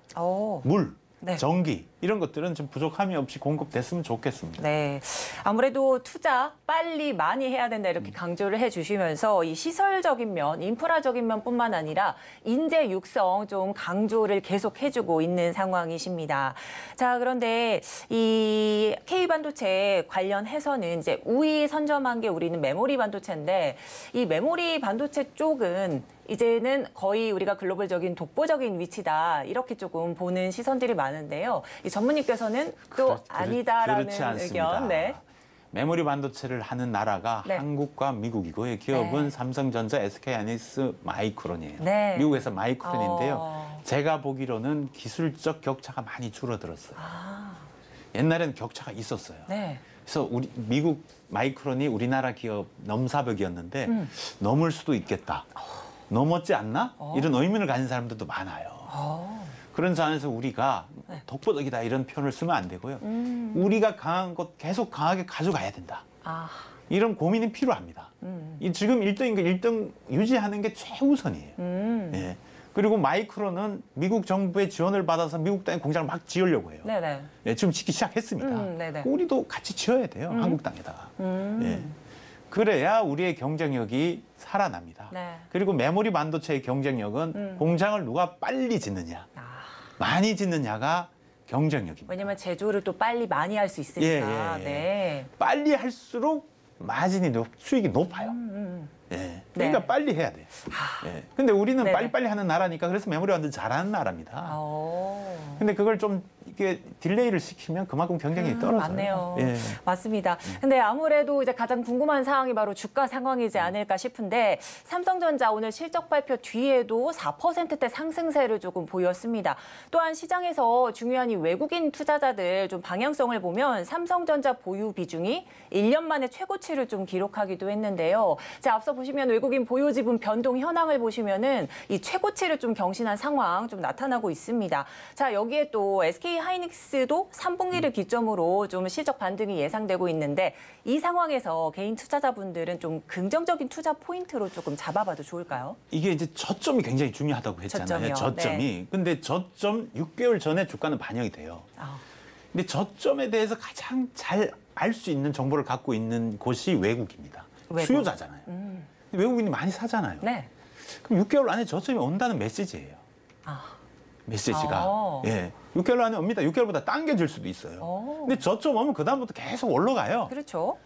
S4: 물, 전기 이런 것들은 좀 부족함이 없이 공급됐으면 좋겠습니다.
S3: 네, 아무래도 투자 빨리 많이 해야 된다 이렇게 강조를 해주시면서 이 시설적인 면, 인프라적인 면뿐만 아니라 인재 육성 좀 강조를 계속 해주고 있는 상황이십니다. 자, 그런데 이 K반도체 관련해서는 이제 우위 선점한 게 우리는 메모리 반도체인데 이 메모리 반도체 쪽은 이제는 거의 우리가 글로벌적인 독보적인 위치다 이렇게 조금 보는 시선들이 많은데요. 이 전문님께서는 또 아니다라는 의견. 네.
S4: 메모리 반도체를 하는 나라가
S3: 네.
S4: 한국과 미국이고요. 기업은
S3: 네.
S4: 삼성전자, SK하이닉스, 마이크론이에요.
S3: 네.
S4: 미국에서 마이크론인데요. 제가 보기로는 기술적 격차가 많이 줄어들었어요. 옛날에는 격차가 있었어요.
S3: 네.
S4: 그래서 미국 마이크론이 우리나라 기업 넘사벽이었는데 넘을 수도 있겠다. 넘었지 않나? 이런 의문을 가진 사람들도 많아요. 그런 상황에서 우리가 독보적이다 이런 표현을 쓰면 안 되고요. 우리가 강한 것 계속 강하게 가져가야 된다. 이런 고민이 필요합니다. 지금 1등인 거 1등 유지하는 게 최우선이에요. 예. 그리고 마이크론은 미국 정부의 지원을 받아서 미국 땅에 공장을 막 지으려고 해요.
S3: 네네.
S4: 예, 지금 짓기 시작했습니다. 우리도 같이 지어야 돼요. 한국 땅에다가. 예. 그래야 우리의 경쟁력이 살아납니다.
S3: 네.
S4: 그리고 메모리 반도체의 경쟁력은 공장을 누가 빨리 짓느냐, 많이 짓느냐가 경쟁력입니다.
S3: 왜냐하면 제조를 또 빨리 많이 할 수 있으니까.
S4: 예.
S3: 네.
S4: 빨리 할수록 마진이 수익이 높아요. 예. 그러니까
S3: 네.
S4: 빨리 해야 돼요. 예. 근데 우리는
S3: 네네.
S4: 빨리빨리 하는 나라니까 그래서 메모리 완전 잘하는 나라입니다. 근데 그걸 좀 이게 딜레이를 시키면 그만큼 경쟁력이 떨어져요.
S3: 맞네요.
S4: 예.
S3: 맞습니다. 근데 아무래도 이제 가장 궁금한 사항이 바로 주가 상황이지 않을까 싶은데 삼성전자 오늘 실적 발표 뒤에도 4%대 상승세를 조금 보였습니다. 또한 시장에서 중요한 이 외국인 투자자들 좀 방향성을 보면 삼성전자 보유 비중이 1년 만에 최고치를 좀 기록하기도 했는데요. 자, 앞서 보시면 외국인 보유 지분 변동 현황을 보시면은 이 최고치를 좀 경신한 상황 좀 나타나고 있습니다. 자, 여기에 또 SK하이닉스도 3분기를 기점으로 좀 실적 반등이 예상되고 있는데 이 상황에서 개인 투자자분들은 좀 긍정적인 투자 포인트로 조금 잡아봐도 좋을까요?
S4: 이게 이제 저점이 굉장히 중요하다고 했잖아요.
S3: 저점이요.
S4: 저점이.
S3: 네.
S4: 근데 저점 6개월 전에 주가는 반영이 돼요. 근데 저점에 대해서 가장 잘 알 수 있는 정보를 갖고 있는 곳이 외국입니다. 수요자잖아요. 외국인이 많이 사잖아요.
S3: 네.
S4: 그럼 6개월 안에 저점이 온다는 메시지예요. 메시지가. 예. 6개월 안에 옵니다. 6개월보다 당겨질 수도 있어요. 근데 저점 오면 그다음부터 계속 올라가요.
S3: 그렇죠.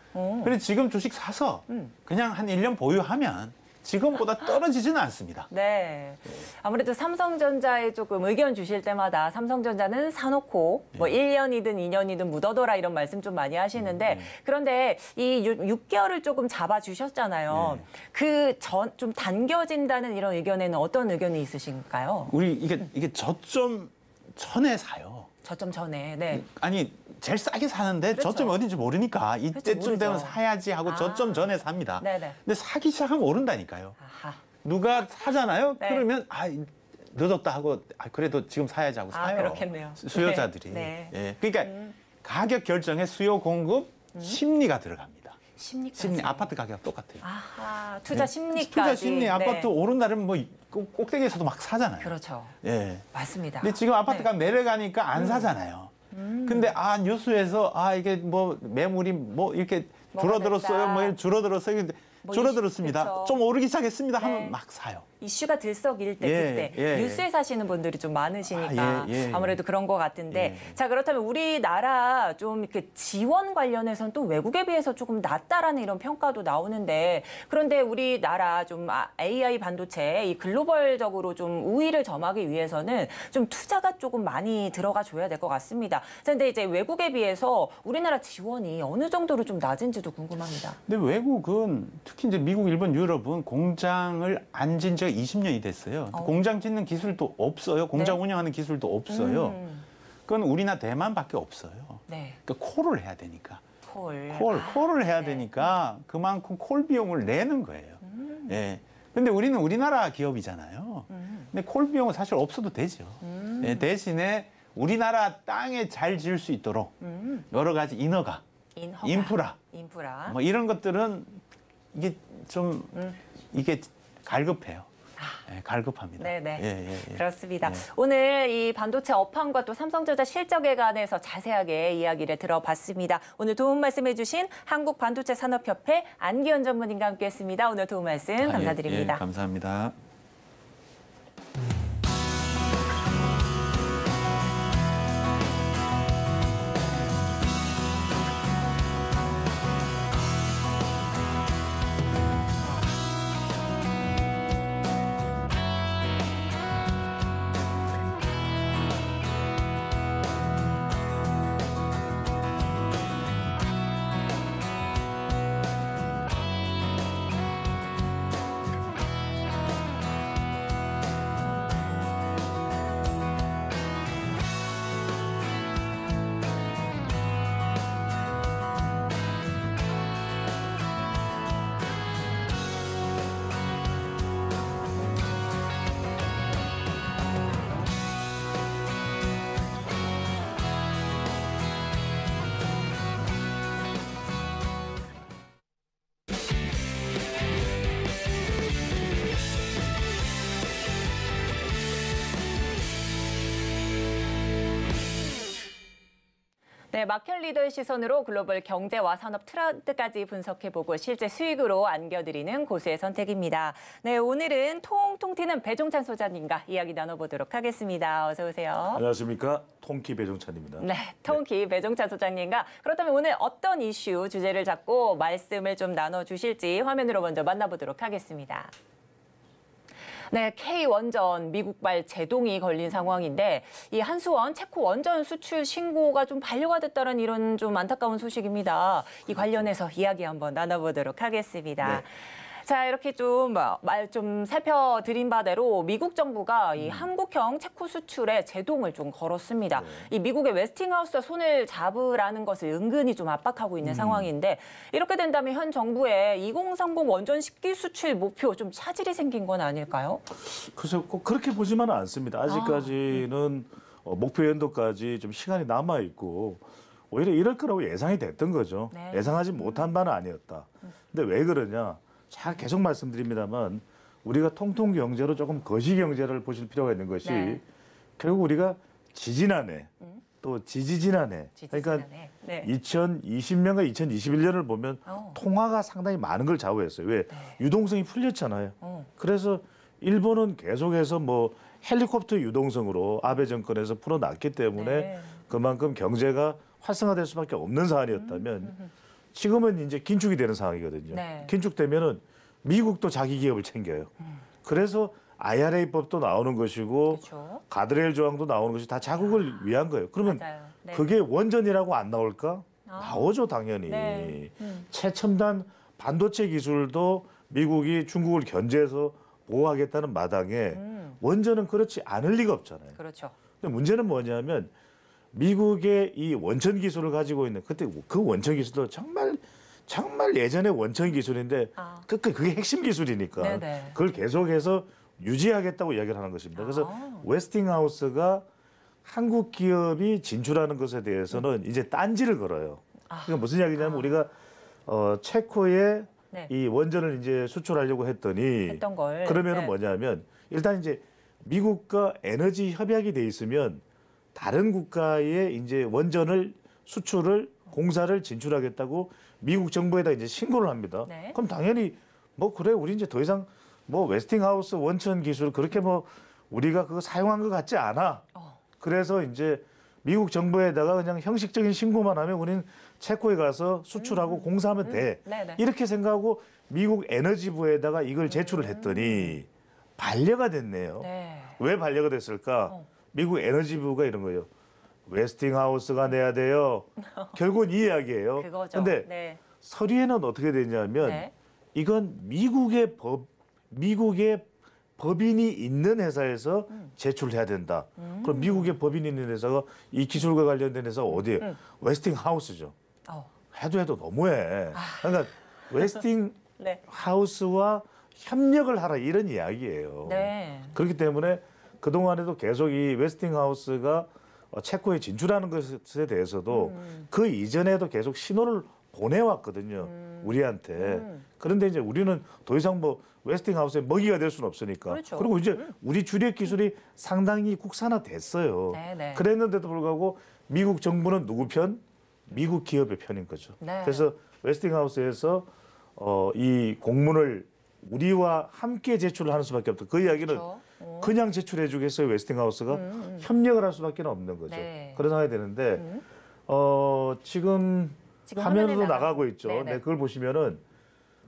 S4: 그래서 지금 주식 사서 그냥 한 1년 보유하면 지금보다 떨어지지는 않습니다.
S3: 네. 아무래도 삼성전자에 조금 의견 주실 때마다 삼성전자는 사놓고 뭐 1년이든 2년이든 묻어둬라 이런 말씀 좀 많이 하시는데 그런데 이 6개월을 조금 잡아주셨잖아요. 그 좀 당겨진다는 이런 의견에는 어떤 의견이 있으신가요?
S4: 우리 이게 저점 전에 사요.
S3: 저점 전에. 네.
S4: 아니 제일 싸게 사는데
S3: 그렇죠.
S4: 저점이 어딘지 모르니까 이때쯤
S3: 모르죠.
S4: 되면 사야지 하고 저점 전에 삽니다.
S3: 네네.
S4: 근데 사기 시작하면 오른다니까요. 누가 사잖아요.
S3: 네.
S4: 그러면 늦었다 하고 그래도 지금 사야지 하고 사요.
S3: 그렇겠네요.
S4: 수요자들이.
S3: 네.
S4: 예. 그러니까 가격 결정에 수요 공급 심리가 들어갑니다. 심리 아파트 가격 똑같아요.
S3: 투자 심리까지.
S4: 투자 심리 아파트 오른 날은 뭐 꼭대기에서도 막 사잖아요.
S3: 그렇죠.
S4: 예.
S3: 맞습니다.
S4: 근데 지금 아파트가 내려가니까 안 사잖아요. 근데 뉴스에서 이게 뭐 매물이 뭐 이렇게 줄어들었어요. 뭐 이렇게 줄어들었어요. 줄어들었습니다.
S3: 그렇죠.
S4: 좀 오르기 시작했습니다. 하면
S3: 네.
S4: 막 사요.
S3: 이슈가 들썩일 때 그때 뉴스에 사시는 분들이 좀 많으시니까 아무래도 그런 것 같은데 자 그렇다면 우리나라 좀 이렇게 지원 관련해서는 또 외국에 비해서 조금 낮다라는 이런 평가도 나오는데 그런데 우리나라 좀 AI 반도체 이 글로벌적으로 좀 우위를 점하기 위해서는 좀 투자가 조금 많이 들어가 줘야 될 것 같습니다. 그런데 이제 외국에 비해서 우리나라 지원이 어느 정도로 좀 낮은지도 궁금합니다.
S4: 근데 외국은 특히 이제 미국, 일본, 유럽은 공장을 안 진 지가 20년이 됐어요. 공장 짓는 기술도 없어요. 공장 운영하는 기술도 없어요. 그건 우리나 대만밖에 없어요. 그러니까 콜을 해야 되니까. 콜을 해야 되니까 그만큼 콜 비용을 내는 거예요. 예. 근데 우리는 우리나라 기업이잖아요. 근데 콜 비용은 사실 없어도 되죠. 예, 대신에 우리나라 땅에 잘 지을 수 있도록 여러 가지 인프라 뭐 이런 것들은 이게 좀 이게 갈급해요. 갈급합니다.
S3: 네네.
S4: 예.
S3: 그렇습니다. 오늘 이 반도체 업황과 또 삼성전자 실적에 관해서 자세하게 이야기를 들어봤습니다. 오늘 도움 말씀해주신 한국반도체산업협회 안기현 전문인과 함께했습니다. 오늘 도움 말씀 감사드립니다.
S4: 예, 감사합니다.
S3: 네, 마켓 리더의 시선으로 글로벌 경제와 산업 트렌드까지 분석해보고 실제 수익으로 안겨드리는 고수의 선택입니다. 네, 오늘은 통통 튀는 배종찬 소장님과 이야기 나눠보도록 하겠습니다. 어서 오세요.
S5: 안녕하십니까. 통키 배종찬입니다.
S3: 네, 통키 배종찬 소장님과 그렇다면 오늘 어떤 이슈 주제를 잡고 말씀을 좀 나눠주실지 화면으로 먼저 만나보도록 하겠습니다. 네, K원전 미국발 제동이 걸린 상황인데 이 한수원 체코 원전 수출 신고가 좀 반려가 됐다는 이런 좀 안타까운 소식입니다. 이 관련해서 이야기 한번 나눠보도록 하겠습니다. 네. 자, 이렇게 좀 살펴드린 바대로 미국 정부가 이 한국형 체코 수출에 제동을 좀 걸었습니다.
S5: 네.
S3: 이 미국의 웨스팅하우스가 손을 잡으라는 것을 은근히 좀 압박하고 있는 상황인데 이렇게 된다면 현 정부의 2030 원전 10기 수출 목표 좀 차질이 생긴 건 아닐까요?
S5: 글쎄요, 꼭 그렇게 보지만은 않습니다. 아직까지는 목표 연도까지 좀 시간이 남아 있고 오히려 이럴 거라고 예상이 됐던 거죠.
S3: 네.
S5: 예상하지 못한 바는 아니었다. 근데 왜 그러냐? 제가 계속 말씀드립니다만 우리가 통통 경제로 조금 거시 경제를 보실 필요가 있는 것이 결국 우리가 지지난해 또 지지지난해 그러니까
S3: 네.
S5: 2020년과 2021년을 보면 통화가 상당히 많은 걸 좌우했어요. 왜? 유동성이 풀렸잖아요. 그래서 일본은 계속해서 뭐 헬리콥터 유동성으로 아베 정권에서 풀어놨기 때문에 그만큼 경제가 활성화될 수밖에 없는 사안이었다면 지금은 이제 긴축이 되는 상황이거든요. 긴축되면은 미국도 자기 기업을 챙겨요. 그래서 IRA법도 나오는 것이고
S3: 그렇죠.
S5: 가드레일 조항도 나오는 것이 다 자국을 위한 거예요. 그러면 그게 원전이라고 안 나올까? 나오죠, 당연히. 최첨단 반도체 기술도 미국이 중국을 견제해서 보호하겠다는 마당에 원전은 그렇지 않을 리가 없잖아요.
S3: 그렇죠.
S5: 근데 문제는 뭐냐면 미국의 이 원천 기술을 가지고 있는 그때 그 원천 기술도 정말 예전의 원천 기술인데 그게 핵심 기술이니까 그걸 계속해서 유지하겠다고 이야기를 하는 것입니다. 그래서 웨스팅하우스가 한국 기업이 진출하는 것에 대해서는 이제 딴지를 걸어요. 그러니까 무슨 이야기냐면 우리가 체코에 이 원전을 이제 수출하려고 했더니 그러면은 뭐냐면 일단 이제 미국과 에너지 협약이 돼 있으면 다른 국가에 이제 원전을 수출을 공사를 진출하겠다고 미국 정부에다 이제 신고를 합니다. 그럼 당연히 뭐 그래 우리 이제 더 이상 뭐 웨스팅하우스 원천 기술 그렇게 뭐 우리가 그거 사용한 것 같지 않아. 그래서 이제 미국 정부에다가 그냥 형식적인 신고만 하면 우리는 체코에 가서 수출하고 공사하면 돼. 이렇게 생각하고 미국 에너지부에다가 이걸 제출을 했더니 반려가 됐네요. 왜 반려가 됐을까? 미국 에너지부가 이런 거예요. 웨스팅하우스가 내야 돼요. 결국은 이 이야기예요. 그런데 서류에는 어떻게 되냐면 이건 미국의 법인이 있는 회사에서 제출해야 된다. 그럼 미국의 법인이 있는 회사가 이 기술과 관련된 회사가 어디에? 웨스팅하우스죠. 해도 너무해. 그러니까 웨스팅하우스와 협력을 하라 이런 이야기예요. 그렇기 때문에 그동안에도 계속 이 웨스팅하우스가 체코에 진출하는 것에 대해서도 그 이전에도 계속 신호를 보내왔거든요. 우리한테. 그런데 이제 우리는 더 이상 뭐 웨스팅하우스의 먹이가 될 수는 없으니까.
S3: 그렇죠.
S5: 그리고 이제 우리 주력 기술이 상당히 국산화됐어요.
S3: 네네.
S5: 그랬는데도 불구하고 미국 정부는 누구 편? 미국 기업의 편인 거죠.
S3: 네.
S5: 그래서 웨스팅하우스에서 이 공문을 우리와 함께 제출을 하는 수밖에 없다. 그 이야기는
S3: 그렇죠.
S5: 그냥 제출해 주겠어요. 웨스팅하우스가 협력을 할 수밖에 없는 거죠.
S3: 네.
S5: 그런 상황이 되는데 지금 화면으로 나가고 있죠. 네, 그걸 보시면은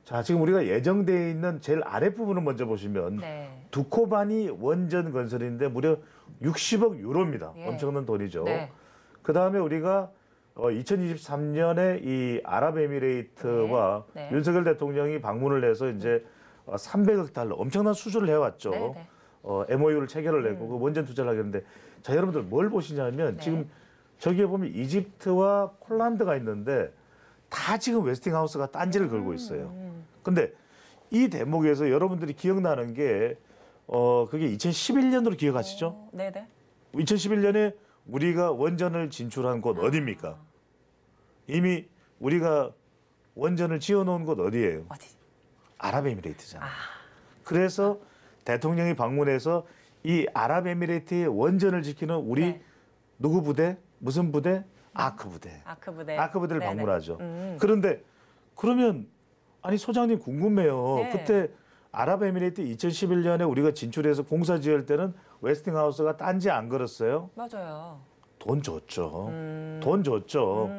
S5: 자 지금 우리가 예정돼 있는 제일 아랫 부분을 먼저 보시면 두코바니 원전 건설인데 무려 60억 유로입니다.
S3: 예.
S5: 엄청난 돈이죠.
S3: 네.
S5: 그 다음에 우리가 2023년에 이 아랍에미레이트와 윤석열 대통령이 방문을 해서 이제 300억 달러 엄청난 수주를 해왔죠. MOU를 체결을 했고 그 원전 투자를 하겠는데 자 여러분들 뭘 보시냐면 지금 저기에 보면 이집트와 폴란드가 있는데 다 지금 웨스팅하우스가 딴지를 걸고 있어요. 근데 이 대목에서 여러분들이 기억나는 게 그게 2011년으로 기억하시죠?
S3: 네네.
S5: 2011년에 우리가 원전을 진출한 곳 어디입니까? 이미 우리가 원전을 지어놓은 곳 어디예요?
S3: 어디?
S5: 아랍에미레이트잖아요. 그래서 대통령이 방문해서 이 아랍에미레이트의 원전을 지키는 우리 누구 부대? 무슨 부대? 아크 부대. 아크 부대를 방문하죠. 그런데 그러면 아니 소장님 궁금해요. 그때 아랍에미레이트 2011년에 우리가 진출해서 공사 지을 때는 웨스팅하우스가 딴지 안 걸었어요?
S3: 맞아요.
S5: 돈 줬죠. 돈 줬죠.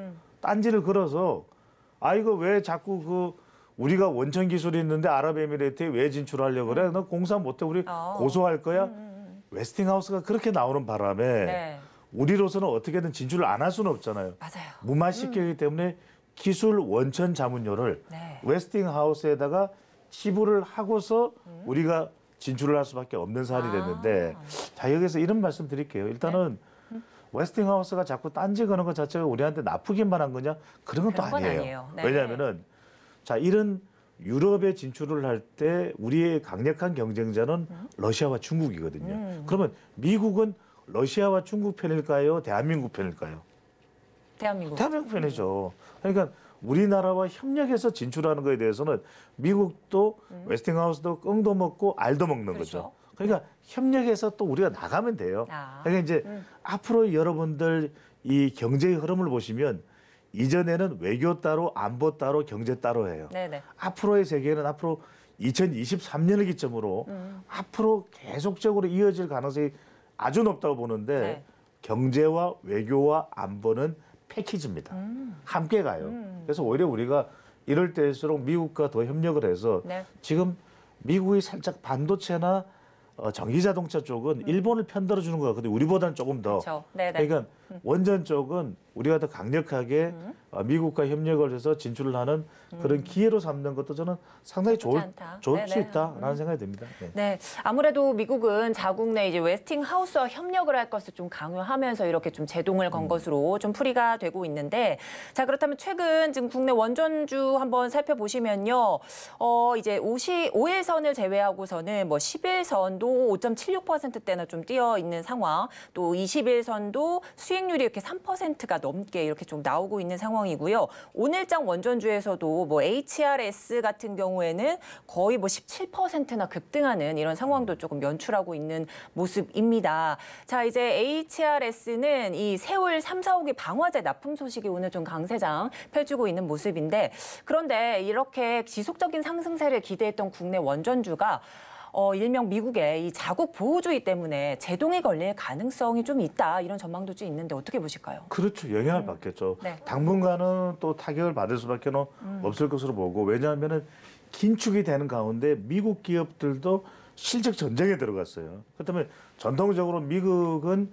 S5: 딴지를 걸어서 아 이거 왜 자꾸 그 우리가 원천 기술이 있는데 아랍에미레이트에 왜 진출하려고 그래? 너 공사 못해 우리 고소할 거야? 웨스팅하우스가 그렇게 나오는 바람에 우리로서는 어떻게든 진출을 안 할 수는 없잖아요.
S3: 맞아요.
S5: 무마시키기 때문에 기술 원천 자문료를 웨스팅하우스에다가 지불을 하고서 우리가 진출을 할 수밖에 없는 사안이 됐는데 자 여기서 이런 말씀 드릴게요. 일단은 웨스팅하우스가 자꾸 딴지 거는 것 자체가 우리한테 나쁘기만 한 거냐? 그런 건 또 아니에요. 왜냐하면은 자 이런 유럽에 진출을 할 때 우리의 강력한 경쟁자는 러시아와 중국이거든요. 그러면 미국은 러시아와 중국 편일까요? 대한민국 편일까요?
S3: 대한민국
S5: 편이죠. 그러니까 우리나라와 협력해서 진출하는 거에 대해서는 미국도 웨스팅하우스도 끙도 먹고 알도 먹는 거죠. 그러니까 협력해서 또 우리가 나가면 돼요. 그러니까 이제 앞으로 여러분들 이 경제의 흐름을 보시면 이전에는 외교 따로 안보 따로 경제 따로 해요. 앞으로의 세계는 앞으로 2023년을 기점으로 앞으로 계속적으로 이어질 가능성이 아주 높다고 보는데 경제와 외교와 안보는 패키지입니다. 함께 가요. 그래서 오히려 우리가 이럴 때일수록 미국과 더 협력을 해서 지금 미국이 살짝 반도체나 전기자동차 쪽은 일본을 편들어주는 것 같거든요. 우리보다는 조금 더. 그러니까 원전 쪽은 우리가 더 강력하게 미국과 협력을 해서 진출을 하는 그런 기회로 삼는 것도 저는 상당히 좋을 수 있다라는 생각이 듭니다.
S3: 아무래도 미국은 자국 내 이제 웨스팅하우스와 협력을 할 것을 좀 강요하면서 이렇게 좀 제동을 건 것으로 좀 풀이가 되고 있는데 자 그렇다면 최근 지금 국내 원전주 한번 살펴보시면요. 이제 5일선을 제외하고서는 뭐 10일선도 5.76%대나 좀 뛰어 있는 상황, 또 20일선도 수익률이 이렇게 3%가 넘게 이렇게 좀 나오고 있는 상황이고요. 오늘장 원전주에서도 뭐 HRS 같은 경우에는 거의 뭐 17%나 급등하는 이런 상황도 조금 연출하고 있는 모습입니다. 자, 이제 HRS는 이 세월 3, 4호기 방화제 납품 소식이 오늘 좀 강세장 펼치고 있는 모습인데 그런데 이렇게 지속적인 상승세를 기대했던 국내 원전주가 일명 미국의 이 자국 보호주의 때문에 제동이 걸릴 가능성이 좀 있다 이런 전망도 좀 있는데 어떻게 보실까요?
S5: 그렇죠. 영향을 받겠죠. 당분간은 또 타격을 받을 수밖에 없을 것으로 보고 왜냐하면은 긴축이 되는 가운데 미국 기업들도 실적 전쟁에 들어갔어요. 그렇다면 전통적으로 미국은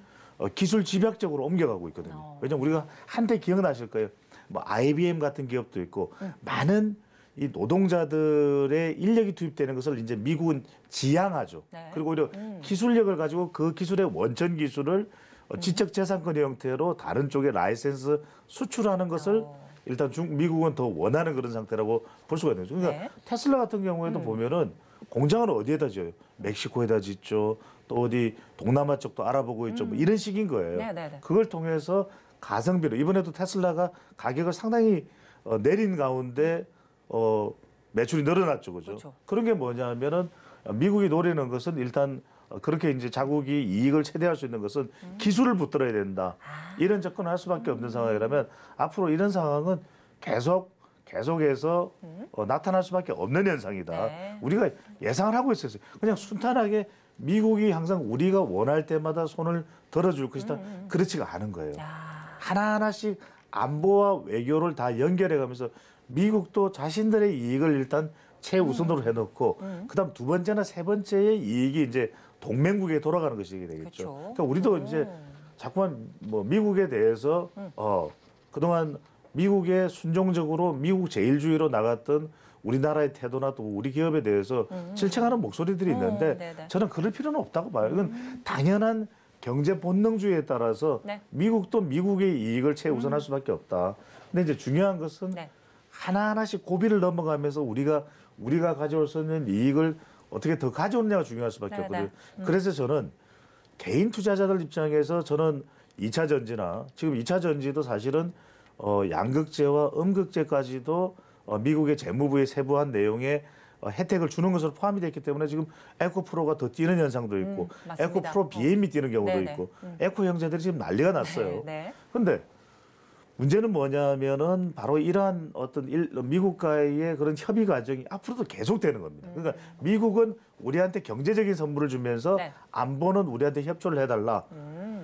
S5: 기술 집약적으로 옮겨가고 있거든요. 왜냐하면 우리가 한때 기억나실 거예요. 뭐 IBM 같은 기업도 있고 많은 이 노동자들의 인력이 투입되는 것을 이제 미국은 지향하죠. 그리고 오히려 기술력을 가지고 그 기술의 원천 기술을 지적재산권의 형태로 다른 쪽에 라이센스 수출하는 것을 일단 미국은 더 원하는 그런 상태라고 볼 수가 있는 거죠. 그러니까 테슬라 같은 경우에도 보면은 공장을 어디에다 지어요? 멕시코에다 짓죠. 또 어디 동남아 쪽도 알아보고 있죠. 뭐 이런 식인 거예요. 그걸 통해서 가성비로 이번에도 테슬라가 가격을 상당히 내린 가운데 매출이 늘어났죠, 그죠?
S3: 그렇죠.
S5: 그런 게 뭐냐면은 미국이 노리는 것은 일단 그렇게 이제 자국이 이익을 최대화할 수 있는 것은 기술을 붙들어야 된다. 이런 접근을 할 수밖에 없는 상황이라면 앞으로 이런 상황은 계속해서 나타날 수밖에 없는 현상이다.
S3: 네.
S5: 우리가 예상을 하고 있었어요. 그냥 순탄하게 미국이 항상 우리가 원할 때마다 손을 들어줄 것이다. 그렇지가 않은 거예요. 하나하나씩 안보와 외교를 다 연결해가면서 미국도 자신들의 이익을 일단 최우선으로 해놓고 그다음 두 번째나 세 번째의 이익이 이제 동맹국에 돌아가는 것이 되겠죠.
S3: 그렇죠.
S5: 그러니까 우리도 이제 자꾸만 뭐 미국에 대해서 그동안 미국에 순종적으로 미국 제일주의로 나갔던 우리나라의 태도나 또 우리 기업에 대해서 질책하는 목소리들이 있는데
S3: 네네.
S5: 저는 그럴 필요는 없다고 봐요. 이건 당연한 경제 본능주의에 따라서
S3: 네.
S5: 미국도 미국의 이익을 최우선할 수밖에 없다. 근데 이제 중요한 것은
S3: 네.
S5: 하나하나씩 고비를 넘어가면서 우리가 가져올 수 있는 이익을 어떻게 더 가져오느냐가 중요할 수밖에
S3: 네네.
S5: 없거든요. 그래서 저는 개인 투자자들 입장에서 저는 2차 전지나 지금 2차 전지도 사실은 양극재와 음극재까지도 미국의 재무부의 세부한 내용에 혜택을 주는 것으로 포함이 됐기 때문에 지금 에코프로가 더 뛰는 현상도 있고 에코프로 BM이 뛰는 경우도
S3: 네네.
S5: 있고 에코 형제들이 지금 난리가 났어요.
S3: 네.
S5: 그런데 문제는 뭐냐면은 바로 이러한 어떤 미국과의 그런 협의 과정이 앞으로도 계속되는 겁니다. 그러니까 미국은 우리한테 경제적인 선물을 주면서
S3: 네.
S5: 안보는 우리한테 협조를 해달라.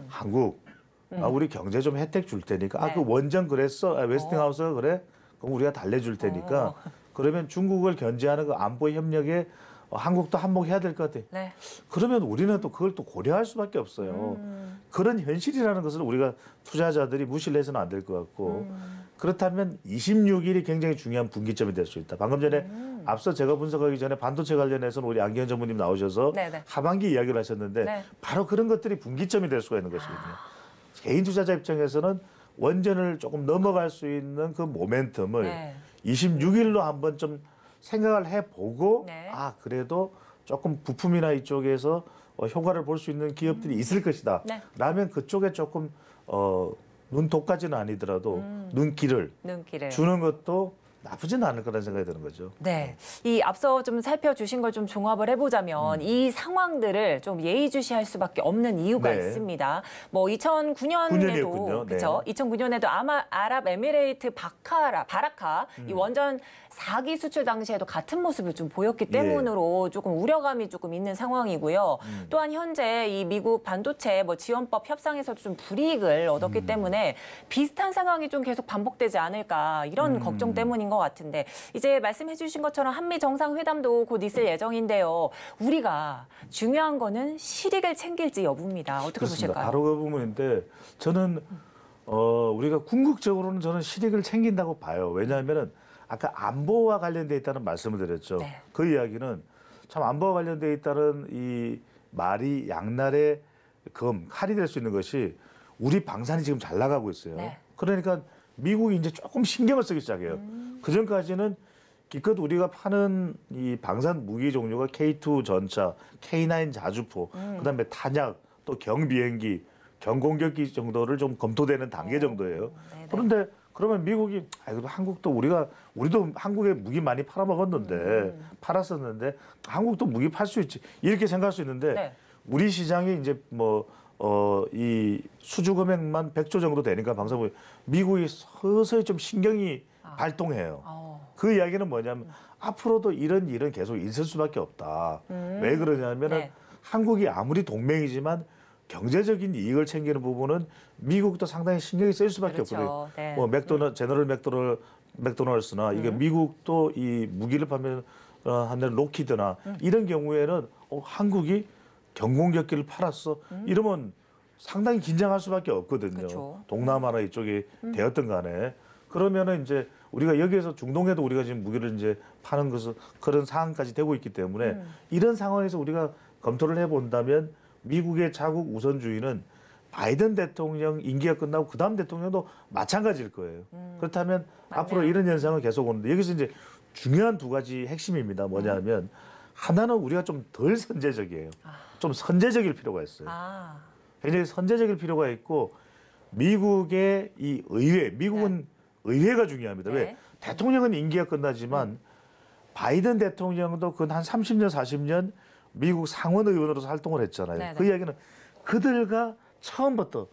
S5: 한국, 우리 경제 좀 혜택 줄 테니까.
S3: 네.
S5: 그 원전 그랬어? 웨스팅하우스가 그래? 그럼 우리가 달래줄 테니까. 그러면 중국을 견제하는 그 안보 협력에 한국도 한몫해야 될 것 같아.
S3: 네.
S5: 그러면 우리는 또 그걸 또 고려할 수밖에 없어요. 그런 현실이라는 것을 우리가 투자자들이 무시를 해서는 안 될 것 같고 그렇다면 26일이 굉장히 중요한 분기점이 될 수 있다. 방금 전에 앞서 제가 분석하기 전에 반도체 관련해서는 우리 안기현 전무님 나오셔서
S3: 네네.
S5: 하반기 이야기를 하셨는데
S3: 네.
S5: 바로 그런 것들이 분기점이 될 수가 있는 것이거든요. 개인 투자자 입장에서는 원전을 조금 넘어갈 수 있는 그 모멘텀을
S3: 네.
S5: 26일로 한번 좀 생각을 해보고
S3: 네.
S5: 그래도 조금 부품이나 이쪽에서 효과를 볼 수 있는 기업들이 있을 것이다.
S3: 네.
S5: 라면 그쪽에 조금 눈독까지는 아니더라도 눈길을 주는 것도 나쁘진 않을 거라는 생각이 드는 거죠.
S3: 네. 이 앞서 좀 살펴주신 걸 좀 종합을 해보자면 이 상황들을 좀 예의주시할 수밖에 없는 이유가
S5: 네.
S3: 있습니다. 뭐 2009년에도
S5: 9년이었군요.
S3: 그렇죠. 2009년에도 아랍에미레이트 바라카 이 원전 4기 수출 당시에도 같은 모습을 좀 보였기 때문으로 조금 우려감이 조금 있는 상황이고요. 또한 현재 이 미국 반도체 뭐 지원법 협상에서도 좀 불이익을 얻었기 때문에 비슷한 상황이 좀 계속 반복되지 않을까 이런 걱정 때문인 것 같은데 이제 말씀해 주신 것처럼 한미 정상회담도 곧 있을 예정인데요. 우리가 중요한 거는 실익을 챙길지 여부입니다. 어떻게
S5: 그렇습니다.
S3: 보실까요?
S5: 바로 그 부분인데 저는 우리가 궁극적으로는 저는 실익을 챙긴다고 봐요. 왜냐하면은 아까 안보와 관련돼 있다는 말씀을 드렸죠.
S3: 네.
S5: 그 이야기는 참 안보와 관련돼 있다는 이 말이 양날의 칼이 될 수 있는 것이 우리 방산이 지금 잘 나가고 있어요.
S3: 네.
S5: 그러니까 미국이 이제 조금 신경을 쓰기 시작해요. 그 전까지는 기껏 우리가 파는 이 방산 무기 종류가 K2 전차, K9 자주포, 그다음에 탄약, 또 경비행기, 경공격기 정도를 좀 검토되는 단계 정도예요.
S3: 네네.
S5: 그런데 그러면 미국이 그래도 한국도 우리도 한국에 무기 많이 팔았었는데 한국도 무기 팔 수 있지 이렇게 생각할 수 있는데
S3: 네.
S5: 우리 시장이 이제 이 수주 금액만 100조 정도 되니까 방사부 미국이 서서히 좀 신경이 발동해요. 그 이야기는 뭐냐면 앞으로도 이런 일은 계속 있을 수밖에 없다. 왜 그러냐면은
S3: 네.
S5: 한국이 아무리 동맹이지만 경제적인 이익을 챙기는 부분은 미국도 상당히 신경이 쓸 수밖에
S3: 그렇죠.
S5: 없거든요.
S3: 네.
S5: 뭐 제너럴 맥도널드나 이게 미국도 이 무기를 판매하는 로키드나 이런 경우에는 한국이 경공격기를 팔았어 이러면 상당히 긴장할 수밖에 없거든요.
S3: 그렇죠.
S5: 동남아나 이쪽이 되었든 간에 그러면은 이제 우리가 여기에서 중동에도 우리가 지금 무기를 이제 파는 것은 그런 상황까지 되고 있기 때문에 이런 상황에서 우리가 검토를 해본다면 미국의 자국 우선주의는 바이든 대통령 임기가 끝나고 그다음 대통령도 마찬가지일 거예요. 그렇다면
S3: 맞네요.
S5: 앞으로 이런 현상은 계속 오는데 여기서 이제 중요한 두 가지 핵심입니다. 뭐냐면 하나는 우리가 좀 덜 선제적이에요. 좀 선제적일 필요가 있어요. 굉장히 선제적일 필요가 있고 미국의 이 의회, 미국은 의회가 중요합니다. 왜? 대통령은 임기가 끝나지만 바이든 대통령도 그 한 30년, 40년 미국 상원 의원으로서 활동을 했잖아요.
S3: 네네.
S5: 그 이야기는 그들과 처음부터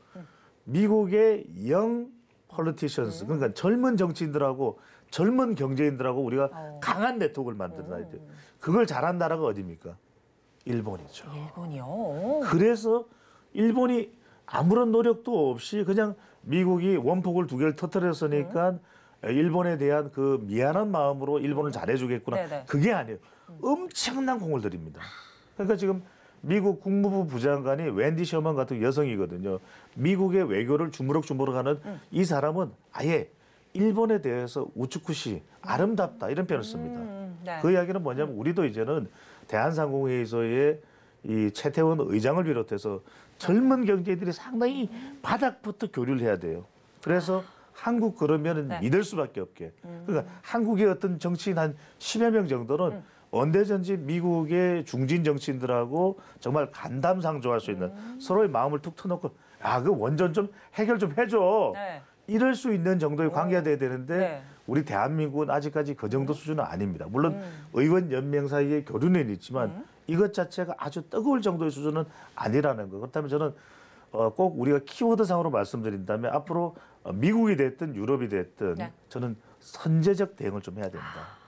S5: 미국의 영 폴리티션스, 그러니까 젊은 정치인들하고 젊은 경제인들하고 우리가 강한 네트워크를 만들어놔야 돼요. 그걸 잘한 나라가 어디입니까? 일본이죠.
S3: 일본이요?
S5: 그래서 일본이 아무런 노력도 없이 그냥 미국이 원폭을 2개를 터뜨렸으니까 일본에 대한 그 미안한 마음으로 일본을 잘해주겠구나.
S3: 네네.
S5: 그게 아니에요. 엄청난 공을 들입니다. 그러니까 지금 미국 국무부 부장관이 웬디 셔먼 같은 여성이거든요. 미국의 외교를 주무럭주무럭하는 이 사람은 아예 일본에 대해서 우츠쿠시 아름답다 이런 표현을 씁니다.
S3: 네.
S5: 그 이야기는 뭐냐면 우리도 이제는 대한상공회의소의 이 최태원 의장을 비롯해서 젊은 경제인들이 상당히 바닥부터 교류를 해야 돼요. 그래서 한국 그러면은 믿을 수밖에 없게. 그러니까 한국의 어떤 정치인 한 10여 명 정도는 언제든지 미국의 중진 정치인들하고 정말 간담상조할 수 있는 서로의 마음을 툭 터놓고 그 원전 좀 해결 좀 해줘.
S3: 네.
S5: 이럴 수 있는 정도의 관계가 돼야 되는데
S3: 네.
S5: 우리 대한민국은 아직까지 그 정도 수준은 아닙니다. 물론 의원 연명 사이에 교류는 있지만 이것 자체가 아주 뜨거울 정도의 수준은 아니라는 거. 그렇다면 저는 꼭 우리가 키워드상으로 말씀드린다면 앞으로 미국이 됐든 유럽이 됐든 저는 선제적 대응을 좀 해야 됩니다.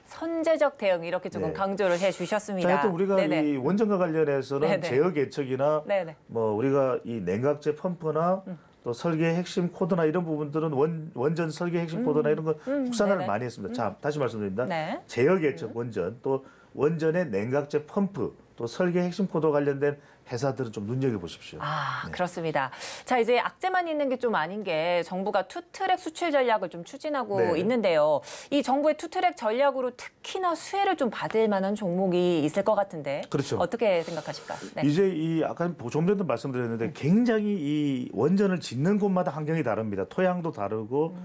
S3: 선제적 대응 이렇게 조금 강조를 해주셨습니다.
S5: 자, 하여튼 우리가 이 원전과 관련해서는 제어 개척이나 뭐 우리가 이 냉각제 펌프나 또 설계 핵심 코드나 이런 부분들은 원전 설계 핵심 코드나 이런 건 국산화를 많이 했습니다. 자, 다시 말씀드립니다. 제어 개척 원전 또 원전의 냉각제 펌프 또 설계 핵심 코드 관련된 회사들은 좀 눈여겨보십시오.
S3: 그렇습니다. 자, 이제 악재만 있는 게 좀 아닌 게 정부가 투트랙 수출 전략을 좀 추진하고 있는데요. 이 정부의 투트랙 전략으로 특히나 수혜를 좀 받을 만한 종목이 있을 것 같은데
S5: 그렇죠.
S3: 어떻게 생각하실까요?
S5: 이제 이 아까 좀 전에도 말씀드렸는데 굉장히 이 원전을 짓는 곳마다 환경이 다릅니다. 토양도 다르고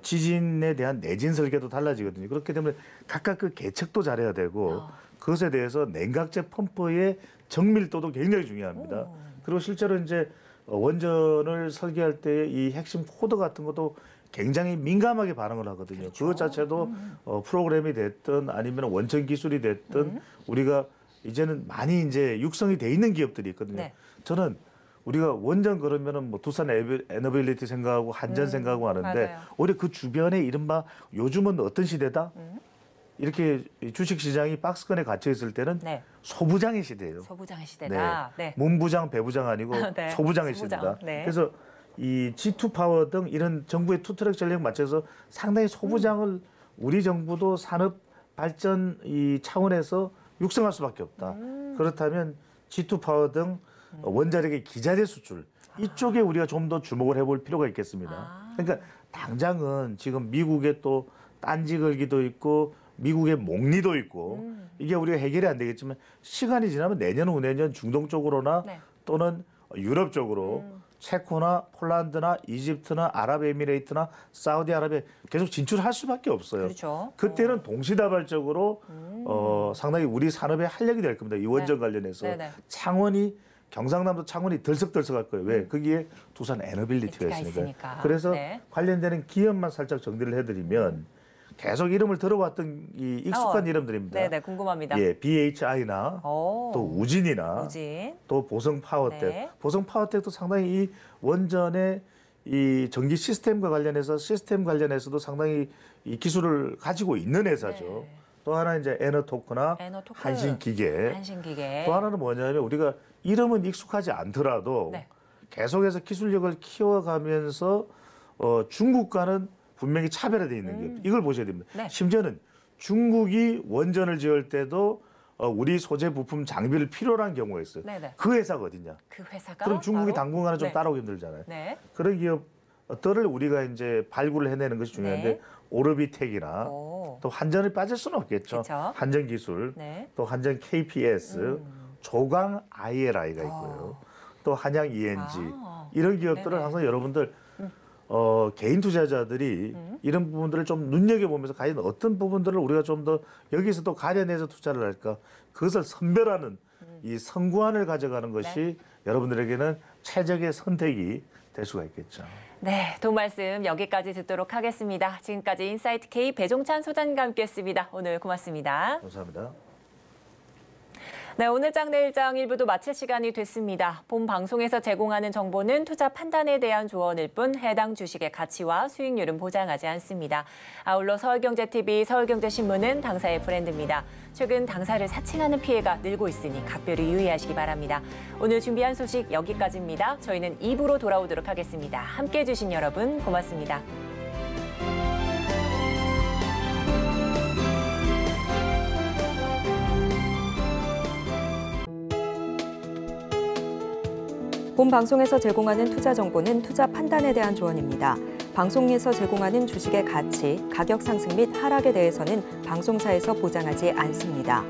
S5: 지진에 대한 내진 설계도 달라지거든요. 그렇기 때문에 각각 그 개척도 잘해야 되고 그것에 대해서 냉각제 펌프의 정밀도도 굉장히 중요합니다. 그리고 실제로 이제 원전을 설계할 때 이 핵심 코드 같은 것도 굉장히 민감하게 반응을 하거든요. 그렇죠. 그것 자체도 프로그램이 됐든 아니면 원천 기술이 됐든 우리가 이제는 많이 이제 육성이 돼 있는 기업들이 있거든요. 저는 우리가 원전 그러면은 뭐 두산 에너빌리티 생각하고 한전 생각하고 하는데 오히려 그 주변에 이른바 요즘은 어떤 시대다? 이렇게 주식 시장이 박스권에 갇혀 있을 때는 소부장의 시대예요.
S3: 소부장의 시대다.
S5: 문부장, 배부장 아니고 소부장의 시대다. 그래서 이 G2 파워 등 이런 정부의 투트랙 전략 맞춰서 상당히 소부장을 우리 정부도 산업 발전 이 차원에서 육성할 수밖에 없다. 그렇다면 G2 파워 등 원자력의 기자재 수출 이쪽에 우리가 좀 더 주목을 해볼 필요가 있겠습니다. 그러니까 당장은 지금 미국의 또 딴지 걸기도 있고 미국의 목리도 있고 이게 우리가 해결이 안 되겠지만 시간이 지나면 내년 후내년 중동 쪽으로나 또는 유럽 쪽으로 체코나 폴란드나 이집트나 아랍에미레이트나 사우디아라비아 계속 진출할 수밖에 없어요.
S3: 그렇죠.
S5: 그때는 동시다발적으로 상당히 우리 산업에 활력이 될 겁니다. 이 원전 관련해서 창원이 경상남도 창원이 덜썩덜썩할 거예요. 왜? 거기에 두산 에너빌리티가 있으니까. 그래서 관련되는 기업만 살짝 정리를 해드리면 계속 이름을 들어왔던 이 익숙한 이름들입니다.
S3: 네네, 궁금합니다.
S5: BHI나 또 우진이나 또 보성파워텍. 보성파워텍도 상당히 이 원전의 이 전기 시스템과 관련해서 시스템 관련해서도 상당히 이 기술을 가지고 있는 회사죠. 또 하나 이제 에너토크나 한신기계. 또 하나는 뭐냐면 우리가 이름은 익숙하지 않더라도 계속해서 기술력을 키워가면서 중국과는 분명히 차별화되어 있는 기업. 이걸 보셔야 됩니다. 심지어는 중국이 원전을 지을 때도 우리 소재 부품 장비를 필요로 한 경우가 있어요. 그 회사가 어디냐?
S3: 그 회사가
S5: 그럼 중국이 당분간은 좀 따라오기 힘들잖아요. 그런 기업들을 우리가 이제 발굴을 해내는 것이 중요한데 오르비텍이나 또 한전을 빠질 수는 없겠죠. 한전기술, 또 한전 KPS, 조강 ILI가 있고요. 또 한양 ENG 이런 기업들은 항상 여러분들 개인 투자자들이 이런 부분들을 좀 눈여겨보면서 과연 어떤 부분들을 우리가 좀 더 여기서 또 가려내서 투자를 할까 그것을 선별하는 이 선구안을 가져가는 것이 여러분들에게는 최적의 선택이 될 수가 있겠죠.
S3: 네, 돈 말씀 여기까지 듣도록 하겠습니다. 지금까지 인사이트 K 배종찬 소장님과 함께했습니다. 오늘 고맙습니다.
S5: 감사합니다.
S3: 네, 오늘장 내일장 1부도 마칠 시간이 됐습니다. 본 방송에서 제공하는 정보는 투자 판단에 대한 조언일 뿐 해당 주식의 가치와 수익률은 보장하지 않습니다. 아울러 서울경제TV, 서울경제신문은 당사의 브랜드입니다. 최근 당사를 사칭하는 피해가 늘고 있으니 각별히 유의하시기 바랍니다. 오늘 준비한 소식 여기까지입니다. 저희는 2부로 돌아오도록 하겠습니다. 함께해 주신 여러분 고맙습니다.
S1: 본 방송에서 제공하는 투자 정보는 투자 판단에 대한 조언입니다. 방송에서 제공하는 주식의 가치, 가격 상승 및 하락에 대해서는 방송사에서 보장하지 않습니다.